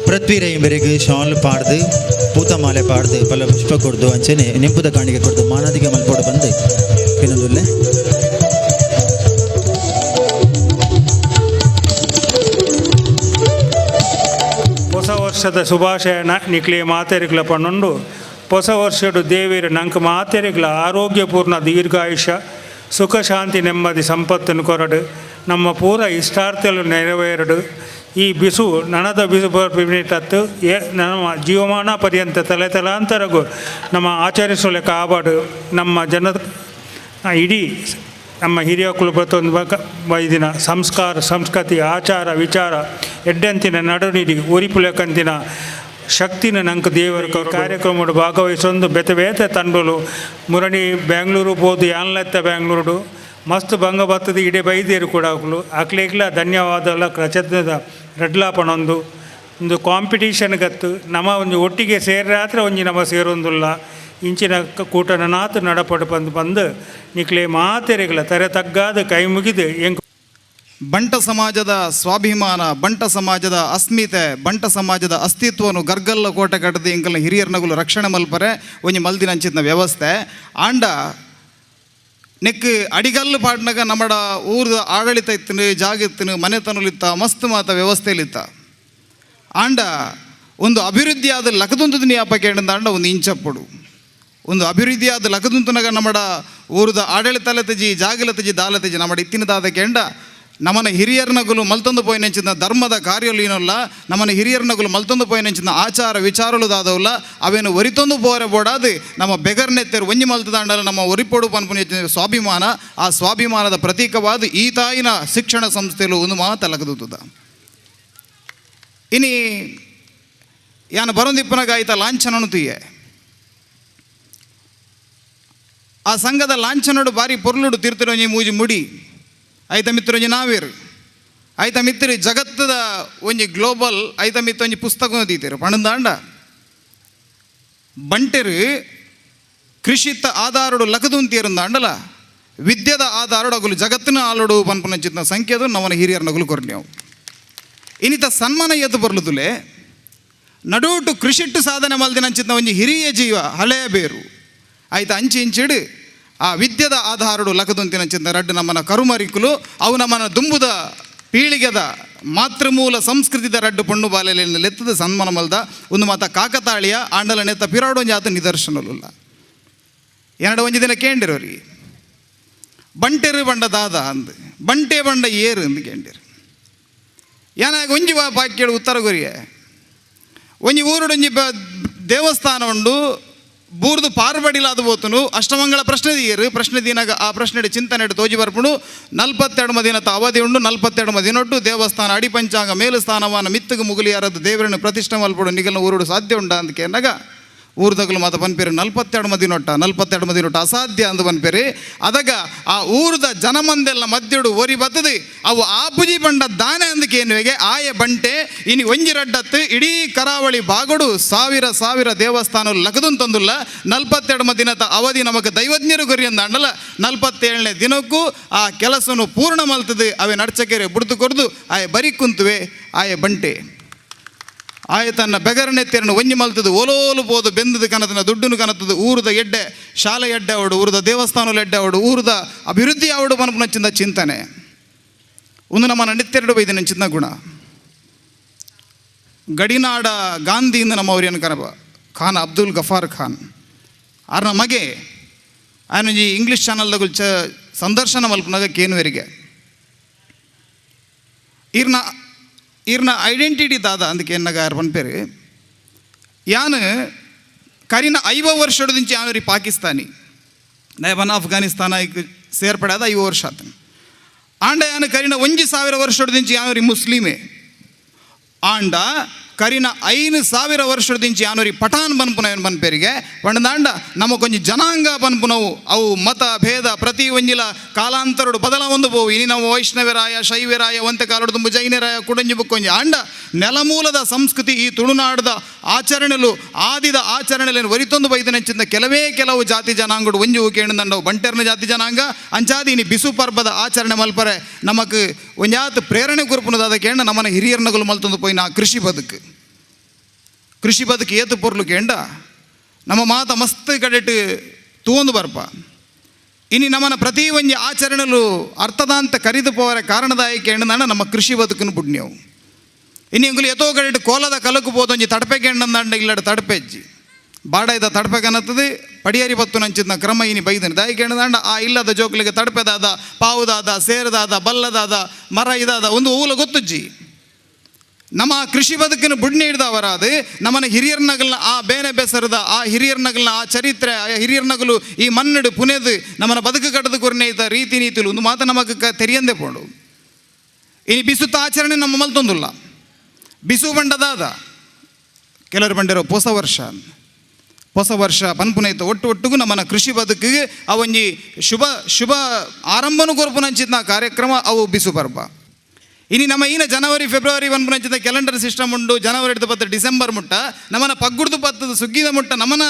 ಪೃಥ್ವಿರಾಯ್ ಮೇರೆಗೆ ಶಾಲ್ ಪಾಡ್ದು ಪೂತಮಾಲೆ ಪಾಡ್ದು ಪಲ ಪುಷ್ಪ ಕೊಡ್ದು ಅಂಚನೆ ನೆಂಪುದ ಕಾಣಿಗೆ ಕೊಡ್ದು ಮಾನದಿಗೆ ಮಲ್ಪೋಡು ಬಂದು ಇನ್ನೊಂದುಲ್ಲೆ ಹೊಸ ವರ್ಷದ ಶುಭಾಶಯನ ನಿಕ್ಲೆ ಮಾತೆರಿಗ್ಲ ಪಣ್ಣುಂಡು ಹೊಸ ವರ್ಷಡು ದೇವಿರು ನಂಗೆ ಮಾತೆರಿಗ್ಲ ಆರೋಗ್ಯಪೂರ್ಣ ದೀರ್ಘಾಯುಷ್ಯ ಸುಖ ಶಾಂತಿ ನೆಮ್ಮದಿ ಸಂಪತ್ತನ್ನು ಕೊರಡು ನಮ್ಮ ಪೂರ ಇಷ್ಟಾರ್ಥಗಳು ನೆರವೇರಡು ಈ ಬಿಸು ನನದ ಬಿಸು ಬಿಟ್ಟತ್ತು ನಮ್ಮ ಜೀವಮಾನ ಪರ್ಯಂತ ತಲೆ ತಲಾಂತರಗೂ ನಮ್ಮ ಆಚರಿಸಲು ಕಾಪಾಡು ನಮ್ಮ ಜನದ ಇಡೀ ನಮ್ಮ ಹಿರಿಯ ಕುಲಪತೊಂದು ಬೈದಿನ ಸಂಸ್ಕಾರ ಸಂಸ್ಕೃತಿ ಆಚಾರ ವಿಚಾರ ಎಡ್ಡಂತಿನ ನಡುನಿಡಿ ಒರಿಪುಲೆಕಂತಿನ ಶಕ್ತಿನ ನಂಗೆ ದೇವರ ಕಾರ್ಯಕ್ರಮದ ಭಾಗವಹಿಸೊಂದು ಬೇತೆ ತಂಡಲು ಮುರಣಿ ಬೆಂಗಳೂರು ಬೋದು ಯಾನ್ಲೆತ್ತ ಬೆಂಗಳೂರು ಮಸ್ತ್ ಭಂಗ ಬರ್ತದೆ ಇಡೀ ಬೈದೇರು ಕೂಡ ಅಕ್ಲೇಕ್ಲ ಧನ್ಯವಾದ ಕೃತಜ್ಞದ ರೆಡ್ಲಾಪಣೊಂದು ಒಂದು ಕಾಂಪಿಟೀಷನ್ ಗತ್ತು ನಮ್ಮ ಒಂದು ಒಟ್ಟಿಗೆ ಸೇರಾತ್ರ ಒಂಜಿ ನಮ್ಮ ಸೇರೊಂದುಲ್ಲ ಇಂಚಿನ ಕೂಟನ ನಾತು ನಡಪಡು ಬಂದು ನಿಕ್ಲೆ ಮಾತೆರೆಗಳ ತೆರೆ ತಗ್ಗಾದ ಕೈ ಮುಗಿದು ಹೆಂಗೆ ಬಂಟ ಸಮಾಜದ ಸ್ವಾಭಿಮಾನ, ಬಂಟ ಸಮಾಜದ ಅಸ್ಮಿತೆ, ಬಂಟ ಸಮಾಜದ ಅಸ್ತಿತ್ವವನ್ನು ಗರ್ಗಲ್ಲ ಕೋಟೆ ಕಟ್ಟದು ಇಂಕಲ್ನ ಹಿರಿಯರ್ನಗುಲು ರಕ್ಷಣೆ ಮಲ್ಪರೆ ಒಂಜಿ ಮಲ್ದಿನಂಚಿನ ವ್ಯವಸ್ಥೆ ಆಂಡ ನೆಕ್ ಅಡಿಗಲ್ಲು ಪಾಡ್ನಾಗ ನಮ್ಮಡ ಊರದ ಆಡಳಿತ ಇತ್ತನು ಜಾಗ ಇತ್ತನು ಮನೆತನಲಿತ್ತ ಮಸ್ತ್ ಮಾತ ವ್ಯವಸ್ಥೆಲಿತ್ತ ಆಂಡ ಒಂದು ಅಭಿವೃದ್ಧಿ ಆದ ಲಕದೊಂದು ನ್ಯಾಪ ಕೇಳಿದ ಒಂದು ಇಂಚಪ್ಪಡು ಒಂದು ಅಭಿವೃದ್ಧಿ ಆದ ಲಕದುಂತನಾಗ ನಮ್ಮಡ ಊರದ ಆಡಳಿತಲತಜಿ ಜಾಗಲತಜಿ ದಾಲತಜಿ ನಮ್ಮಡ ಇತ್ತಿನದಾದ ಕೇಂಡ ನಮ್ಮನ ಹಿರಿಯರ್ನಗುಲು ಮಲ್ತೊಂದು ಪೋಯಿನೆಂಚಿನ ಧರ್ಮದ ಕಾರ್ಯಲು ಏನಲ್ಲ ನಮ್ಮನ ಹಿರಿಯರ್ನಗುಲು ಮಲ್ತೊಂದು ಪೋಯಿನೆಂಚಿನ ಆಚಾರ ವಿಚಾರಲು ದಾದವಲ್ಲ ಅವೇನು ಒರಿತೊಂದು ಬೋರೆ ಬೋಡಾದು ನಮ್ಮ ಬೆಗರ್ನೆತ್ತರು ಒಂಜಿ ಮಲ್ತದಾಂಡಲ್ಲ ನಮ್ಮ ಒರಿಪೋಡು ಪನ್ಪುನ ಸ್ವಾಭಿಮಾನ ಆ ಸ್ವಾಭಿಮಾನದ ಪ್ರತೀಕವಾದ ಈ ತಾಯಿನ ಶಿಕ್ಷಣ ಸಂಸ್ಥೆಲು ಒಂದು ಮಾತು ಲಕದುತ್ತದ ಇನಿ ಯಾನು ಬರೊಂದಿಪ್ಪನಾಗ ಆಯ್ತ ಲಾಂಛನನು ತುಯ್ಯೆ ಆ ಸಂಘದ ಲಾಂಛನೋಡು ಬಾರಿ ಪೊರ್ಲುಡು ತೀರ್ಥರೊಂಜಿ ಮೂಜಿ ಮುಡಿ ಐತ ಮಿತ್ರೊಂಜಿ ನಾವೇರು ಐತ ಮಿತ್ರ ಜಗತ್ತದ ಒಂಜಿ ಗ್ಲೋಬಲ್ ಐತ ಮಿತ್ತ ಒಂಜಿ ಪುಸ್ತಕ ದೀತೆರು ಪಣಂದಾಂಡ ಬಂಟೆರು ಕೃಷಿತ ಆಧಾರಡು ಲಕದುಂತಿಯರುಂದಾಂಡಲ ವಿದ್ಯೆದ ಆಧಾರಡು ಅಗುಲು ಜಗತ್ತಿನ ಆಲೋಡು ಪನ್ಪುನಂಚಿನ ಸಂಖ್ಯೆದು ನಮ್ಮನ ಹಿರಿಯರ ನಗುಲು ಕೊರ್ನ್ಯಾವು ಇನ್ನಿತ ಸನ್ಮಾನ ಎದ್ದು ಬರ್ಲುದುಲೆ ನಡೂಟು ಕೃಷಿಟ್ಟು ಸಾಧನೆ ಮಲ್ದಿನಂಚಿನ ಒಂಜಿ ಹಿರಿಯ ಜೀವ ಹಳೆಯ ಬೇರು ಆಯ್ತು ಅಂಚಿ ಇಂಚಿಡು ಆ ವಿದ್ಯೆದ ಆಧಾರಡು ಲಕದುಂತಿನ ಚಿಂತ ರಡ್ಡು ನಮ್ಮನ ಕರುಮರಿಕುಲು ಅವು ನಮ್ಮನ ದುಂಬುದ ಪೀಳಿಗೆದ ಮಾತೃಮೂಲ ಸಂಸ್ಕೃತಿದ ರಡ್ಡು ಪಣ್ಣು ಬಾಲೆಯಲ್ಲಿ ಲೆತ್ತದ ಸನ್ಮಾನ ಮಲ್ದ ಒಂದು ಮಾತ ಕಾಕತಾಳಿಯ ಆಂಡಲ ನೆತ್ತ ಪಿರಾಡೊಂಜಿ ಆತ ನಿದರ್ಶನಲ್ಲ ಎರಡು ಒಂಜಿ ದಿನ ಕೇಂಡಿರೋರಿ ಬಂಟೆರು ಬಂಡ ದಾದ ಅಂದು ಬಂಟೆ ಬಂಡ ಏರು ಅಂದು ಕೇಂಡಿರು ಏನಾಗ ಒಂಜಿ ಬಾಕ್ಯಡು ಉತ್ತರ ಗುರಿಯೇ ಒಂಜಿ ಊರುಡೊಂಜಿ ದೇವಸ್ಥಾನ ಉಂಡು ಬೂರ್ದು ಪಾರ್ಬಡಿಲಾದ ಬೋತನು ಅಷ್ಟಮಂಗಳ ಪ್ರಶ್ನೆ ದಿಯರು ಪ್ರಶ್ನೆ ದಿನಾಗ ಆ ಪ್ರಶ್ನೆ ಚಿಂತನೆ ತೋಜಿ ಬರ್ಪುಡು 42 ದಿನದ ಅವಧಿ ಉಂಡು 42 ದಿನೊಟ್ಟು ದೇವಸ್ಥಾನ ಅಡಿ ಪಂಚಾಂಗ ಮೇಲು ಸ್ಥಾನಮಾನ ಮಿತ್ತಗ ಮುಗುಲಿಯಾರದ್ದು ದೇವರನ್ನು ಪ್ರತಿಷ್ಠೆ ಮಲ್ಪಡು ನಿಗಲ್ನ ಊರುಡು ಸಾಧ್ಯ ಉಂಡ ಅಂತ ಕೇಂದಾಗ ಊರ್ದಗಲು ಮಾತ ಪನ್ಪೇರು 42 ದಿನೊಟ್ಟ ಅಸಾಧ್ಯ ಅಂದು ಪನ್ಪೇರಿ ಅದಾಗ ಆ ಊರದ ಜನಮಂದೆಲ್ಲ ಮಧ್ಯಡು ಒರಿ ಬತ್ತದು ಅವು ಆಪುಜಿ ಬಂಡ ದಾನೆ ಅಂದಕೇನುವೆಗೆ ಆಯ ಬಂಟೆ ಇನಿ ಒಂಜಿ ರಡ್ಡತ್ತು ಇಡೀ ಕರಾವಳಿ ಬಾಗಡು ಸಾವಿರ ದೇವಸ್ಥಾನ ಲಕದುಂತಂದುಲ್ಲ 42 ದಿನದ ಅವಧಿ ನಮಗೆ ದೈವಜ್ಞರು ಗುರಿ ಅಂದಾಂಡಲ್ಲ 47ನೇ ದಿನಕ್ಕೂ ಆ ಕೆಲಸವನ್ನು ಪೂರ್ಣ ಮಲ್ತದೆ ಅವೇ ನಡ್ಚಕೆರೆ ಬುಡ್ದು ಕೊಡ್ದು ಆಯ ಬರಿ ಕುಂತುವೆ ಆಯ ಬಂಟೆ ಆಯತನ್ನ ಬೆಗರನೆತ್ತೆರನ್ನು ಒಂಜಿ ಮಲ್ತದು ಒಲೋಲು ಪೋದು ಬೆಂದದು ಕನತನ ದುಡ್ಡುನು ಕನತದು ಊರದ ಎಡ್ಡೆ ಶಾಲೆ ಎಡ್ಡೆ ಅವಡು ಊರದ ದೇವಸ್ಥಾನಗಳು ಎಡ್ಡೆ ಅವಡು ಊರದ ಅಭಿವೃದ್ಧಿ ಅವಡು ಪನಪುನಚ್ಚಿಂದ ಚಿಂತನೆ ಒಂದು ನಮ್ಮ ನೆತ್ತೆರಡು ಬೈದು ನೆಂಚಿನ ಗುಣ ಗಡಿನಾಡ ಗಾಂಧಿಯಿಂದ ನಮ್ಮ ಅವ್ರೇನು ಕನಪ ಖಾನ್ ಅಬ್ದುಲ್ ಗಫಾರ್ ಖಾನ್ ಆರ್ನ ಮಗೆ ఆయన ಈ ಇಂಗ್ಲೀಷ್ ಚಾನಲ್ದಾಗ ಸಂದರ್ಶನ ಮಲ್ಪನಾಗ ಕೇನುವರಿಗೆ ಈರ್ನ ಐಡೆಂಟಿಟಿ ದಾದ ಅಂದಕ್ಕೆ ಎನ್ನಾಗ ಯಾರು ಪನ್ಪೇರು ಯಾನು ಕರಿನ 5 ವರ್ಷದಿಂದ ಯಾನು ಪಾಕಿಸ್ತಾನಿ ನೈಬನ್ ಅಫ್ಘಾನಿಸ್ತಾನ ಸೇರ್ಪಡಾದ 5 ವರ್ಷ ಆತ ಆಂಡ ಯಾನು ಕರಿನ 1,000 ವರ್ಷದಿಂದ ಯಾನು ಮುಸ್ಲಿಮೇ ಆಂಡ ಕರಿನ 5,000 ವರ್ಷದಿಂದ ಯಾನೋರಿ ಪಠಾನ್ ಬನ್ಪುನ ಬನ್ಪೇರಿಗೆ ಒಂದಾಂಡ ನಮ್ಮ ಕೊಂಚ ಜನಾಂಗ ಬನ್ಪುನವು ಅವು ಮತ ಭೇದ ಪ್ರತಿ ಒಂಜಿಲ ಕಾಲಾಂತರಡು ಬದಲ ಒಂದು ಬೋವು ಇನಿ ನಾವು ವೈಷ್ಣವರಾಯ ಶೈವರಾಯ ಒಂತೆ ಕಾಲಡು ತುಂಬ ಜೈನರಾಯ ಕುಡಂಜಿ ಬುಕ್ಕೊಂಜಿ ಆಂಡ ನೆಲಮೂಲದ ಸಂಸ್ಕೃತಿ ಈ ತುಳುನಾಡದ ಆಚರಣೆಲು ಆದಿದ ಆಚರಣೆలను ವರಿತೊಂದು ಬೈದನೆಂಚಿಂದ ಕೆಲವು ಜಾತಿ ಜನಾಂಗಡು ಒಂಜಿ ಕೇಣದಂಡವು ಬಂಟೆರ್ನ ಜಾತಿ ಜನಾಂಗ ಅಂಚಾದಿ ಇನಿ ಬಿಸು ಪರ್ಬದ ಆಚರಣೆ ಮಲ್ಪರೆ ನಮಕ್ ಒಂಜಾತ್ ಪ್ರೇರಣೆ ಗುರುಪುನದಾದ ಕೇಂಡ ನಮ್ಮನ ಹಿರಿಯರ್ನಗಳು ಮಲ್ತೊಂದು ಪೋಯಿನ ಕೃಷಿ ಬದುಕು ಏತು ಪೊರ್ಲು ಕೇಂಡ ನಮ್ಮ ಮಾತ ಮಸ್ತ್ ಕಡೆಟ್ ತೂಂದು ಬರ್ಪ ಇನಿ ನಮ್ಮನ ಪ್ರತಿ ಒಂಜಿ ಆಚರಣೆಲು ಅರ್ಥದಾಂತ ಕರಿದು ಪೋವರ ಕಾರಣದಾಯಿ ಕೇಂಡ ನಮ್ಮ ಕೃಷಿ ಬದುಕನ್ನು ಬುಡ್ನ್ಯವು ಇನ್ನು ಎಂಗುಲು ಎತೋ ಕಡೆಟ್ ಕೋಲದ ಕಲಕು ಪೋದೊಂಜಿ ತಡಪೆ ಕೇಂಡಂದಂಡ ಇಲ್ಲಡ ತಡಪೆಜ್ಜಿ ಬಾಡಾಯ್ದ ತಡಪೆ ಕನ್ನತ್ತದು ಪಡಿಯರಿ ಬತ್ತು ನಂಚಿದ್ನ ಕ್ರಮ ಇನಿ ಬೈದನೆ ದಾಯಿ ಕೇಂಡದಂಡ ಆ ಇಲ್ಲದ ಜೋಕ್ಲಿಗೆ ತಡಪೆದಾದ ಪಾವುದಾದ ಸೇರದಾದ ಬಲ್ಲದಾದ ಮರ ಇದಾದ ಒಂದು ಊಲ ಗೊತ್ತುಜ್ಜಿ ನಮ್ಮ ಕೃಷಿ ಬದುಕಿನ ಬುಡ್ನಿ ಹಿಡ್ದವರಾದು ನಮ್ಮನ ಹಿರಿಯರ್ನಗಲ್ನ ಆ ಬೇನೆ ಬೆಸರದ ಆ ಹಿರಿಯರ್ನಗಲ್ನ ಆ ಚರಿತ್ರೆ ಆ ಹಿರಿಯರ್ನಗಲು ಈ ಮನ್ನಡು ಪುನೆದು ನಮ್ಮನ ಬದುಕು ಕಟ್ಟದು ಕೊರ್ನೇತ ರೀತಿ ನೀತಿಲು ಒಂದು ಮಾತು ನಮಗೆ ತೆರಿಯಂದೆ ಪೋಡು ಇನ್ನು ಬಿಸುತ್ತ ಆಚರಣೆ ನಮ್ಮ ಮಲ್ತೊಂದುಲ್ಲ ಬಿಸು ಬಂಡದಾದ ಕೆಲವರು ಬಂಡಿರೋ ಹೊಸ ವರ್ಷ ಪನ್ಪುನೈತ ಒಟ್ಟುಗೂ ನಮ್ಮನ ಕೃಷಿ ಬದುಕಿಗೆ ಅವೊಂಜಿ ಶುಭ ಆರಂಭನು ಕೊರ್ಪುನಂಚಿನ ಕಾರ್ಯಕ್ರಮ ಅವು ಬಿಸು ಪರ್ಬ ಇನಿ ನಮ್ಮ ಜನವರಿ ಫೆಬ್ರವರಿ ಪನ್ಪುನಂಚಿನ ಕ್ಯಾಲೆಂಡರ್ ಸಿಸ್ಟಮ್ ಉಂಡು ಜನವರಿ ಹಿಡಿದು 10 ಡಿಸೆಂಬರ್ ಮುಟ್ಟ ನಮ್ಮನ ಪಗ್ಗುಡ್ದು 10 ಸುಗ್ಗಿದ ಮುಟ್ಟ ನಮ್ಮನ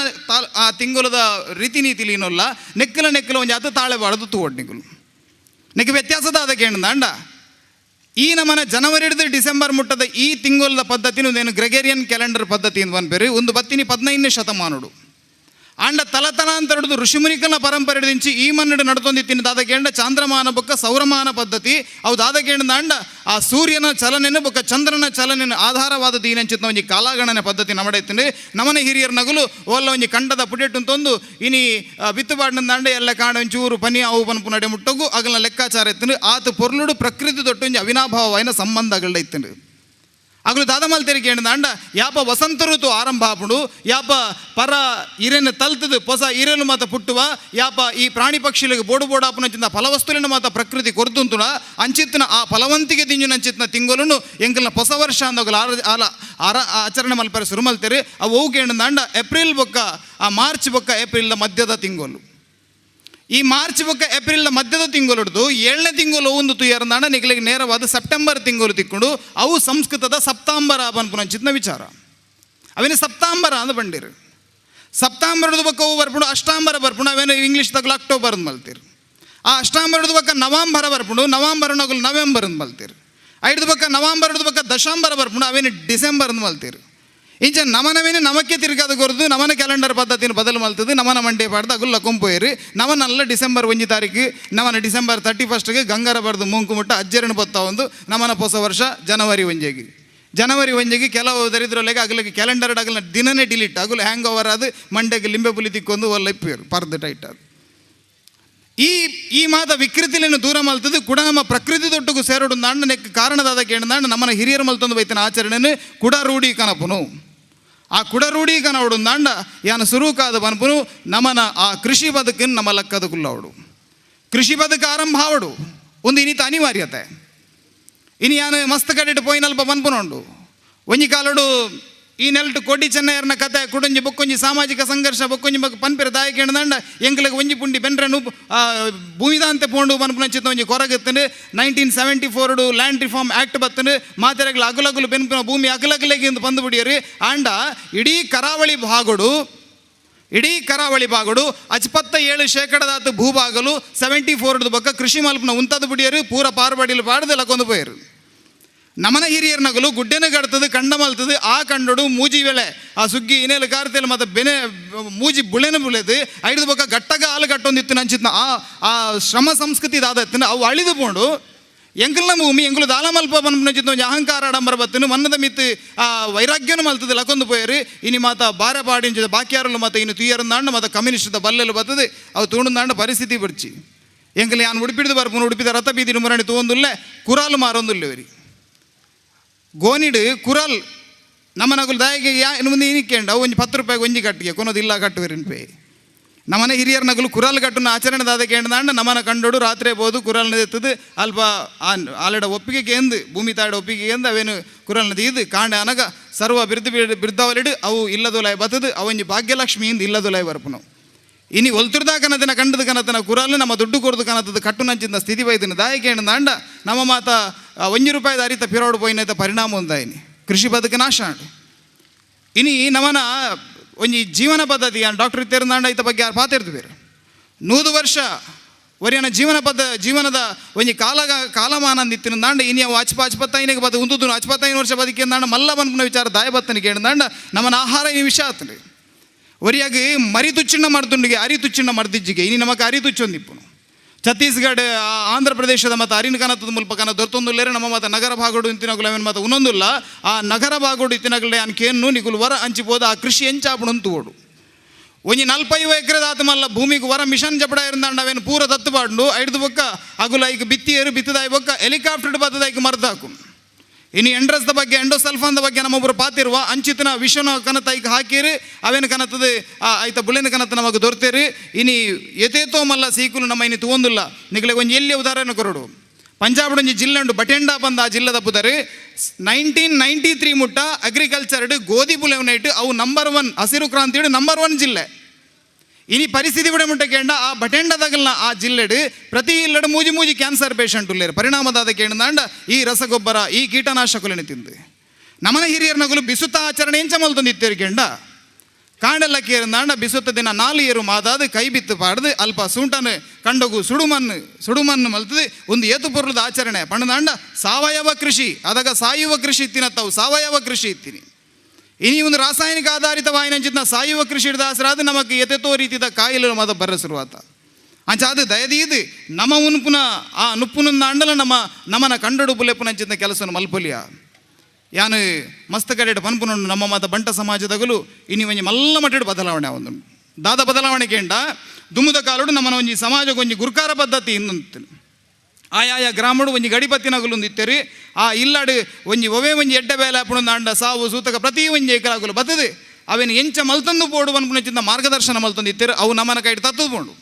ಆ ತಿಂಗುಲದ ರೀತಿ ನೀತಿಲಿ ಏನಲ್ಲ ನೆಕ್ಕಲ ಒಂಜಿ ಅದು ತಾಳೆ ಬಾಳದು ತೂವಡ್ನಿಗಳು ನೆಕ್ಕೆ ವ್ಯತ್ಯಾಸದ ಅದಕ್ಕೆ ಏನಂದ ಈ ನಮ್ಮನ ಜನವರಿ ಹಿಡಿದು ಡಿಸೆಂಬರ್ ಮುಟ್ಟದ ಈ ತಿಂಗುಲದ ಪದ್ಧತಿನ ಏನು ಗ್ರೆಗೇರಿಯನ್ ಕ್ಯಾಲೆಂಡರ್ ಪದ್ಧತಿ ಅಂತ ಬಂದ್ಬೇರಿ ಒಂದು 15ನೇ ಶತಮಾನಡು ಆಂಡ ತಲತಲಾಂತರ ಹಿಡಿದು ಋಷಿಮುನಿಕನ ಪರಂಪರೆ ಹಿಡಿದಿಂಚಿ ಈ ಮನ್ನಡು ನಡ್ತೊಂದಿತ್ತಿನ ದಾದಕೇಂಡ ಚಾಂದ್ರಮಾನ ಬೊಕ್ಕ ಸೌರಮಾನ ಪದ್ಧತಿ ಅವು ದಾದಕೇಂಡ ಅಂಡ ಆ ಸೂರ್ಯನ ಚಲನೆನು ಬೊಕ್ಕ ಚಂದ್ರನ ಚಲನೆನು ಆಧಾರವಾದ ದೀನಂಚಿತ್ನ ಒಂಜಿ ಕಾಲಾಗಣನೆ ಪದ್ಧತಿ ನಮಡೈತಿಂಡು ನಮನ ಹಿರಿಯರ ನಗುಲು ಓಲ್ಲ ಒಂಜಿ ಕಂಡದ ಪುಟೆಟ್ಟು ತಂದು ಇನಿ ಬಿತ್ತುಬಾಡಿನ ಎಲ್ಲ ಕಾಣ ಒಂಚೂರು ಪನಿ ಅವು ಪನ್ಪು ನಡೆ ಮುಟ್ಟಗು ಅಗಲ ಲೆಕ್ಕಾಚಾರ ಎತ್ತಿಂಡು ಆತ ಪೊರ್ಲುಡು ಪ್ರಕೃತಿ ದೊಟ್ಟೊಂಜಿ ಅವಿನಾಭಾವವಾಯಿನ ಸಂಬಂಧಗಳ ಇತ್ತಿಂಡು ಅಗಲು ದಾದಮಲ್ ತೆರಿಗೆ ಅಂಡ ಯಾಪ ವಸಂತ ಋತು ಆರಂಭ ಆಪುಂಡು ಯಾಪ ಪರ ಇರೆನ ತಲ್ತದು ಹೊಸ ಇರೆಲು ಮಾತ ಪುಟ್ಟುವ ಯಾಪ ಈ ಪ್ರಾಣಿ ಪಕ್ಷಿಗಳಿಗೆ ಬೋಡಾಪುನಂಚಿನ ಫಲವಸ್ತುಲಿನ ಮಾತ ಪ್ರಕೃತಿ ಕೊರ್ದುಂತುಣ ಅಂಚಿತ್ತಿನ ಆ ಫಲವಂತಿಗೆ ದಿಂಜುನಂಚಿತ್ನ ತಿಂಗೊಲನ್ನು ಎಂಕಲ್ನ ಹೊಸ ವರ್ಷ ಅಂದೋಗಲ ಆಚರಣೆ ಮಲ್ಪರೆ ಶುರು ಮಲ್ತೇರಿ ಅವು ಕೇಂಡ ಏಪ್ರಿಲ್ ಬೊಕ್ಕ ಆ ಮಾರ್ಚ್ ಬೊಕ್ಕ ಏಪ್ರಿಲ್ದ ಮಧ್ಯದ ತಿಂಗೋಲು ಈ ಮಾರ್ಚ್ ಬೊಕ್ಕ ಏಪ್ರಿಲ್ನ ಮಧ್ಯದ ತಿಂಗಳು ಹಿಡಿದು 7ನೇ ತಿಂಗಳು ಒಂದು ತುಯರ್ನಾಡ ನಿಗಲಿಗೆ ನೇರವಾದ ಸೆಪ್ಟೆಂಬರ್ ತಿಂಗಳು ತಿಕ್ಕೊಂಡು ಅವು ಸಂಸ್ಕೃತದ ಸಪ್ತಾಂಬರ ಪನ್ಪುನಂಚಿತ್ನ ವಿಚಾರ ಅವೇನು ಸಪ್ತಾಂಬರ ಅಂದ ಬಂದಿರು ಸಪ್ತಾಂಬರದ ಬೊಕ್ಕ ಅವು ಬರ್ಪುಂಡು ಅಷ್ಟಾಂಬರ ಬರ್ಪುಂಡು ಅವೇನು ಇಂಗ್ಲೀಷ್ದಾಗ ಅಕ್ಟೋಬರ್ ಅಂದ್ ಮಲ್ತೀರಿ ಆ ಅಷ್ಟಾಂಬರದ ಬೊಕ್ಕ ನವಂಬರ ಬರ್ಪುಂಡು ನವಂಬರ್ ನಗಲು ನವೆಂಬರ್ ಅಂದ್ ಮಲ್ತೀರಿ ಐದು ಬೊಕ್ಕ ನವಂಬರ್ ಬೊಕ್ಕ ದಶಾಂಬರ ಬರ್ಪುಂಡು ಅವೇನು ಡಿಸೆಂಬರ್ ಅಂದ್ ಮಲ್ತೀರಿ ಇಂಚ ನಮನವೇನು ನಮಕ್ಕೆ ತಿರುಗಾದ ಕೊರದು ನಮನ ಕ್ಯಾಲೆಂಡರ್ ಪದ್ಧತಿನ ಬದಲು ಮಲ್ತದ್ದು ನಮನ ಮಂಡೆ ಪಾಡ್ದು ಅಗುಲ್ಲ ಕೊಂಪೋಯಿರಿ ನಮನಲ್ಲ ಡಿಸೆಂಬರ್ 1 ತಾರೀಕು ನಮನ ಡಿಸೆಂಬರ್ 31ಗೆ ಗಂಗಾರ ಬರ್ದು ಮುಂಕು ಮುಟ್ಟ ಅಜ್ಜರಣ ಬತ್ತಾ ಒಂದು ನಮನ ಹೊಸ ವರ್ಷ ಜನವರಿ 1ಗೆ ಕೆಲವು ದರಿದ್ರೊಲೆಗೆ ಅಗಲಿಗೆ ಕ್ಯಾಲೆಂಡರ್ ಅಗಲ ದಿನನೇ ಡಿಲೀಟ್ ಅಗಲು ಹ್ಯಾಂಗ್ ಓವರ್ ಅದು ಮಂಡೆಗೆ ಲಿಂಬೆ ಪುಲಿ ತಿಕ್ಕೊಂದು ಒಲ್ಲ ಇಪ್ಪಿರು ಪರ್ದು ಟೈಟ್ ಅದು ಈ ಮಾತ ವಿಕೃತಿಯನ್ನು ದೂರ ಮಲ್ತದ್ದು ಕೂಡ ನಮ್ಮ ಪ್ರಕೃತಿ ದೊಟ್ಟಗೂ ಸೇರೋಡು ನಾಂಡ ನೆಕ್ ಕಾರಣದಾದ ಕೇಂದ್ರ ನಮ್ಮನ ಹಿರಿಯರು ಮಲ್ತೊಂದು ಬೈತಿನ ಆಚರಣೆಯನ್ನು ಕುಡ ರೂಢಿ ಕನಪುನು ಆ ಕುಡರೂಢಿ ಕನವಡು ನಾಂಡ ಯಾನು ಸುರೂಕಾದ ಬನ್ಪುನು ನಮನ ಆ ಕೃಷಿ ಬದುಕನ್ನು ನಮ್ಮ ಲೆಕ್ಕದ ಕುಲ್ಲವಡು ಕೃಷಿ ಬದುಕು ಆರಂಭ ಆವಡು ಒಂದು ಇನಿತ ಅನಿವಾರ್ಯತೆ ಇನಿ ಯಾನು ಮಸ್ತ್ ಕಡೆಟ್ ಪೋಯಿನಲ್ಪ ಬನ್ಪುನೊಂಡು ಒಂಜಿ ಕಾಲಡು ಈ ನೆಲ್ಟು ಕೊಡ್ಡಿ ಚೆನ್ನಯ್ಯರ್ನ ಕತೆ ಕುಡಂಜಿ ಬೊಕ್ಕೊಂಜಿ ಸಾಮಾಜಿಕ ಸಂಘರ್ಷ ಬೊಕ್ಕೊಂಜಿ ಬೊಕ್ಕ ಪನ್ಪೆರ ದಾಯ ಕೇಂದ್ರಂಡ ಎಂಗ್ಲಿಗೆ ಒಂಜಿ ಪುಂಡಿ ಬೆನ್ರನು ಭೂಮಿದಾಂತೆ ಪೋಂಡು ಪನ್ಪುನಂಚಿತ್ತ ಒಂಜಿ ಕೊರಗತ್ತಂಡು 1974 ಲ್ಯಾಂಡ್ ರಿಫಾರ್ಮ್ ಆ್ಯಕ್ಟ್ ಬತ್ತಂಡು ಮಾತೆರೆಗ್ಲ ಅಗಲಗುಲು ಬೆನ್ಪುನ ಭೂಮಿ ಅಗಲಗಲೆಗೆ ಎಂದು ಬಂದು ಬಿಡಿಯರಿ ಆಂಡ ಇಡೀ ಕರಾವಳಿ ಭಾಗಡು 57% ಭೂಭಾಗಲು 74 ಬೊಕ್ಕ ಕೃಷಿ ಮಲ್ಪನ ಉಂತದ್ದು ಬಿಡಿಯರು ಪೂರ ಪಾರ್ಬಡಿಲು ಪಾಡ್ದು ಲಕ್ಕೊಂದು ಪೋಯರು ನಮನ ಹಿರಿಯರ ನಗಲು ಗುಡ್ಡೆನ ಕಡ್ತದೆ ಕಂಡ ಮಲ್ತದೆ ಆ ಕಂಡೋಡು ಮೂಜಿ ವೇಳೆ ಆ ಸುಗ್ಗಿ ಇನೇಲು ಕಾರ್ತೆಯಲ್ಲಿ ಮತ್ತು ಬೆನೆ ಮೂಜಿ ಬುಳೆನ ಬುಳೆದು ಐದು ಬೊಕ್ಕ ಗಟ್ಟಗ ಹಾಲು ಕಟ್ಟೊಂದಿತ್ತು ನಂಚಿತ್ನ ಆ ಶ್ರಮ ಸಂಸ್ಕೃತಿ ಇದಾದತ್ತಿನ ಅವು ಅಳಿದು ಕೊಂಡು ಎಂಕಲ್ನ ಭೂಮಿ ಎಂಕುಲು ದಾಲ ಮಲ್ಪ ಬಂಚಿತ್ತು ಒಂದು ಅಹಂಕಾರ ಆಡಂಬರ ಬತ್ತನು ಮನ್ನದ ಮಿತ್ತು ಆ ವೈರಾಗ್ಯನ ಮಲ್ತದೆ ಲಕೊಂದು ಪೋಯರು ಇನಿ ಮಾತ ಬಾರ ಪಾಡಿಂಚದ ಬಾಕಿಯಾರಲು ಮತ್ತು ಇನ್ನು ತುಯ್ಯರಂದಾಂಡ ಮತ್ತು ಕಮ್ಯುನಿಸ್ಟದ ಬಲ್ಲೆಲು ಬರ್ತದೆ ಅವು ತೂಣದಾಂಡ ಪರಿಸ್ಥಿತಿ ಬಿಡ್ಚಿ ಎಂಕಲ್ ಯಾನು ಉಡುಪಿಡಿದು ಬರ್ಪನು ಉಡುಪಿದ ರಥ ಬೀದಿನ ಮುರಣಿ ತಗೊಂದುಲ್ಲೆ ಕುರಾಲು ಮಾರೊಂದುಲ್ಲೆವರಿ ಗೋನಿಡು ಕುರಾಲ್ ನಮ್ಮ ನಗಲು ದಾಯಿಗೆ ಮುಂದೆ ಇನಿಕ್ಕೆಂಡು ಅವು ಒಂದು 10 ರೂಪಾಯಿಗೆ ಒಂಜಿ ಕಟ್ಟಿಗೆ ಕೊನೋದಿಲ್ಲ ಕಟ್ಟುವರಿನ ಪೇ ನಮ್ಮನೆ ಹಿರಿಯರ ನಗಲು ಕುರಾಲ್ ಕಟ್ಟುನ ಆಚರಣೆ ದಾದಕ್ಕೆ ಎಂದಾಂಡ ನಮ್ಮನ ಕಂಡೋಡು ರಾತ್ರಿ ಬೋದು ಕುರಾಲ್ನ ಎತ್ತದು ಅಲ್ಪ ಆಲಡ ಒಪ್ಪಿಗೆ ಎಂದು ಭೂಮಿ ತಾಡ ಒಪ್ಪಿಗೆ ಎಂದು ಅವೇನು ಕುರಾಲ್ನ ತೀದು ಕಾಂಡ ಅನಗ ಸರ್ವ ಬಿರ್ದವಲಿಡು ಅವು ಇಲ್ಲದೊಲಾಯ್ ಬತ್ತದು ಅವೊಂಜಿ ಭಾಗ್ಯಲಕ್ಷ್ಮಿಯಿಂದ ಇಲ್ಲದೊಲಾಯ್ ಬರ್ಪು ನಾವು ಇನಿ ಒಲ್ತಿರ್ದ ಕನತಿನ ಕಂಡದ ಕನತನ ಕುರಾಲು ನಮ್ಮ ದುಡ್ಡು ಕೊರದು ಕನತದ ಕಟ್ಟು ನಂಚಿನ ಸ್ಥಿತಿ ಬೈದಿನ ದಾಯಕ್ಕೆ ಎಂದಾಂಡ ನಮ್ಮ ಮಾತ 1 ರೂಪಾಯಿ ಅರಿತ ಪಿರೋಡು ಪೋಯಿನ ಪರಿಣಾಮ ಒಂದಾಯಿನಿ ಕೃಷಿ ಬದುಕು ನಾಶ ಇನಿ ನಮ್ಮನ ಒಂಜಿ ಜೀವನ ಪದ್ಧತಿ ಡಾಕ್ಟರ್ ಇತ್ತೇರಂದಾಂಡ ಈತ ಬಗ್ಗೆ ಯಾರು ಪಾತಿರ್ತೀವಿ 100 ವರ್ಷ ಒರಿಯನ ಜೀವನದ ಒಂಜಿ ಕಾಲಮಾನ ಅಂದಿತ್ತಿನಂದಾಂಡ ಇನಿ ಅವು ಅಚ್ಪತ್ತೈನಿಗೆ ಬದು ಉಂದುದು 55 ವರ್ಷ ಬದುಕಿಂದಾಂಡ ಮಲ್ಲ ಬನ್ಪುನ ವಿಚಾರ ದಾಯಬತ್ತನಿಗೆ ಎಂದಾಂಡ ನಮ್ಮನ ಆಹಾರ ಈ ವಿಷಯ ಆತನೆ ಒರಿಯಾಗಿ ಮರಿ ತುಚ್ಚಿಣ್ಣ ಮರ್ದುಂಡಿಗೆ ಅರಿ ತುಚ್ಚಿಣ್ಣ ಮರ್ದಿಜ್ಜಿಗೆ ಇನಿ ನಮಗೆ ಅರಿ ತುಚ್ಚೊಂದಿಪ್ಪುನು ಛತ್ತೀಸ್ಗಢ ಆಂಧ್ರ ಪ್ರದೇಶದ ಮತ್ತು ಅರಿನ ಕನತದ ಮೂಲಕ ಕನ ದೊರ್ತೊಂದುಲ್ಲೇರೆ ನಮ್ಮ ಮತ್ತು ನಗರ ಭಾಗೋಡು ಇಂತಿನಗುಲವೇನು ಮತ್ತು ಉನ್ನೊಂದುಲ್ಲ ಆ ನಗರ ಭಾಗೋಡು ಇತ್ತಿನಗಲೇ ಅನ್ಕೇನು ನಿಗುಲು ವರ ಹಂಚಿಬೋದು ಆ ಕೃಷಿ ಎಂಚಾಪುಡು ಅಂತುವೋಡು ಒಂಜಿ 45 ಎಕರೆ ದಾತ ಮಲ್ಲ ಭೂಮಿಗೆ ವರ ಮಿಷನ್ ಜಪಡ ಇರಂದಾಂಡ ಅವೇನು ಪೂರ ದತ್ತುಪಾಡು ಐದು ಬೊಕ್ಕ ಅಗುಲ ಈಗ ಬಿತ್ತಿಯರು ಬಿತ್ತದಾಯಿ ಬೊಕ್ಕ ಹೆಲಿಕಾಪ್ಟರ್ ಬತ್ತದಾಯ್ಕೆ ಮರ್ದಾಕು ಇನ್ನು ಎಂಡ್ರಸ್ದ ಬಗ್ಗೆ ಎಂಡೋಸಲ್ಫಾನ್ದ ಬಗ್ಗೆ ನಮ್ಮೊಬ್ಬರು ಪಾತಿರುವ ಅಂಚಿತನ ವಿಷನ ಕನತ ಈಗ ಹಾಕಿರಿ ಅವೇನು ಕನತದ ಆಯ್ತ ಬುಳ್ಳಿನ ಕನತ ನಮಗೆ ದೊರೆತೇರಿ ಇನಿ ಎತೇತೋ ಮಲ್ಲ ಸೀಕುಲು ನಮ್ಮ ಇನ್ನು ತಗೊಂದಿಲ್ಲ ನಿಗಲಿಗೆ ಒಂದು ಎಲ್ಲಿ ಉದಾಹರಣೆ ಕೊರಡು ಪಂಜಾಬ್ ಒಂಜಿ ಜಿಲ್ಲೆ ಉಂಟು ಬಟೆಂಡ ಬಂದ ಆ ಜಿಲ್ಲೆದ ಪುದರೆ 1993 ಮುಟ್ಟ ಅಗ್ರಿಕಲ್ಚರ್ಡ್ ಗೋಧಿ ಬುಲೆವನೈಟ್ ಅವು ನಂಬರ್ 1 ಹಸಿರು ಕ್ರಾಂತಿ ನಂಬರ್ 1 ಜಿಲ್ಲೆ ಇನಿ ಪರಿಸ್ಥಿತಿ ಬಿಡ ಮುಟ್ಟಕ್ಕೆಂಡ ಆ ಬಟೆಂಡದಾಗಲ್ನ ಆ ಜಿಲ್ಲೆಡು ಪ್ರತಿ ಇಲ್ಲಡು ಮೂಜಿ ಕ್ಯಾನ್ಸರ್ ಪೇಷಂಟ್ ಉಳ್ಳೇರು ಪರಿಣಾಮದಾದ ಕೇಂದಾಂಡ ಈ ರಸಗೊಬ್ಬರ ಈ ಕೀಟನಾಶಕಗಳನ್ನ ತಿಂದು ನಮ್ಮನ ಹಿರಿಯರ ನಗಲು ಬಿಸುತ್ತ ಆಚರಣೆ ಎಂಚ ಮಲ್ತೊಂದಿತ್ತೇರಿಕೆಂಡ ಕಾಂಡೆಲ್ಲ ಕೇರಂದಾಂಡ ಬಿಸುತ್ತ ದಿನ 4 ಏರು ಮಾದಾದ ಕೈ ಬಿತ್ತು ಪಾಡ್ದು ಅಲ್ಪ ಸೂಂಟನು ಕಂಡಗು ಸುಡುಮಣ್ಣು ಮಲ್ತದೆ ಒಂದು ಏತು ಪೊರ್ಲದ ಆಚರಣೆ ಪಣ್ಣದಾಂಡ ಸಾವಯವ ಕೃಷಿ ಅದಾಗ ಸಾಯುವ ಕೃಷಿ ಇತ್ತಿನತ್ತವು ಸಾವಯವ ಕೃಷಿ ಇತ್ತೀನಿ ಇನಿ ಒಂದು ರಾಸಾಯನಿಕ ಆಧಾರಿತ ವಾಯಿನಂಚಿನ ಸಾಯುವ ಕೃಷಿ ಹಿಡಿದಾಸರಾದ ನಮಗೆ ಎತೆತೋ ರೀತಿಯ ಕಾಯಿಲೆ ಮದ ಬರ ಶುರುವಾತ ಅಂಚ ಅದು ದಯದೀದು ನಮ್ಮ ಉನ್ಪುನ ಆ ನುಪ್ಪುನ ಅಂಡಲ ನಮ್ಮನ ಕಂಡಡು ಬುಲೆಪುನಂಚಿನ ಕೆಲಸ ಮಲ್ಪೊಲಿಯ ಯಾನು ಮಸ್ತ್ ಕಡೆ ಪನ್ಪುನುಂಡು ನಮ್ಮ ಮತ ಬಂಟ ಸಮಾಜದಗಲು ಇನಿ ಒಂಜಿ ಮಲ್ಲ ಮಟ್ಟಡು ಬದಲಾವಣೆ ಒಂದು ದಾದ ಬದಲಾವಣೆ ಕೇಂಡ ದುಮ್ಮದ ಕಾಲುಡು ನಮ್ಮನ ಒಂಜಿ ಸಮಾಜಕ್ಕೆ ಒಂಜಿ ಗುರ್ಕಾರ ಪದ್ಧತಿ ಇನ್ನೊಂದು ಆಯಾಯ ಗ್ರಾಮಡು ಒಂಜಿ ಗಡಿಪತ್ತಿನಗಲು ಇತ್ತೇರಿ ಆ ಇಲ್ಲಾಡು ಒಂಜಿ ಒವೇ ಒಂಜಿ ಎಡ್ಡೆ ಬೇಲೆ ಪುಣದ ಅಂಡ ಸಾವು ಸೂತಕ ಪ್ರತಿ ಒಂಜಿ ಎಕರಾಗಲು ಬತ್ತದೆ ಅವೇನು ಎಂಚ ಮಲ್ತಂದು ಪೋಡು ಅನ್ಪುಣಚಿಂದ ಮಾರ್ಗದರ್ಶನ ಮಲ್ತಂದು ಇತ್ತೇರು ಅವು ನಮ್ಮನ ಕೈ ತತ್ತದು ಪೋಂಡು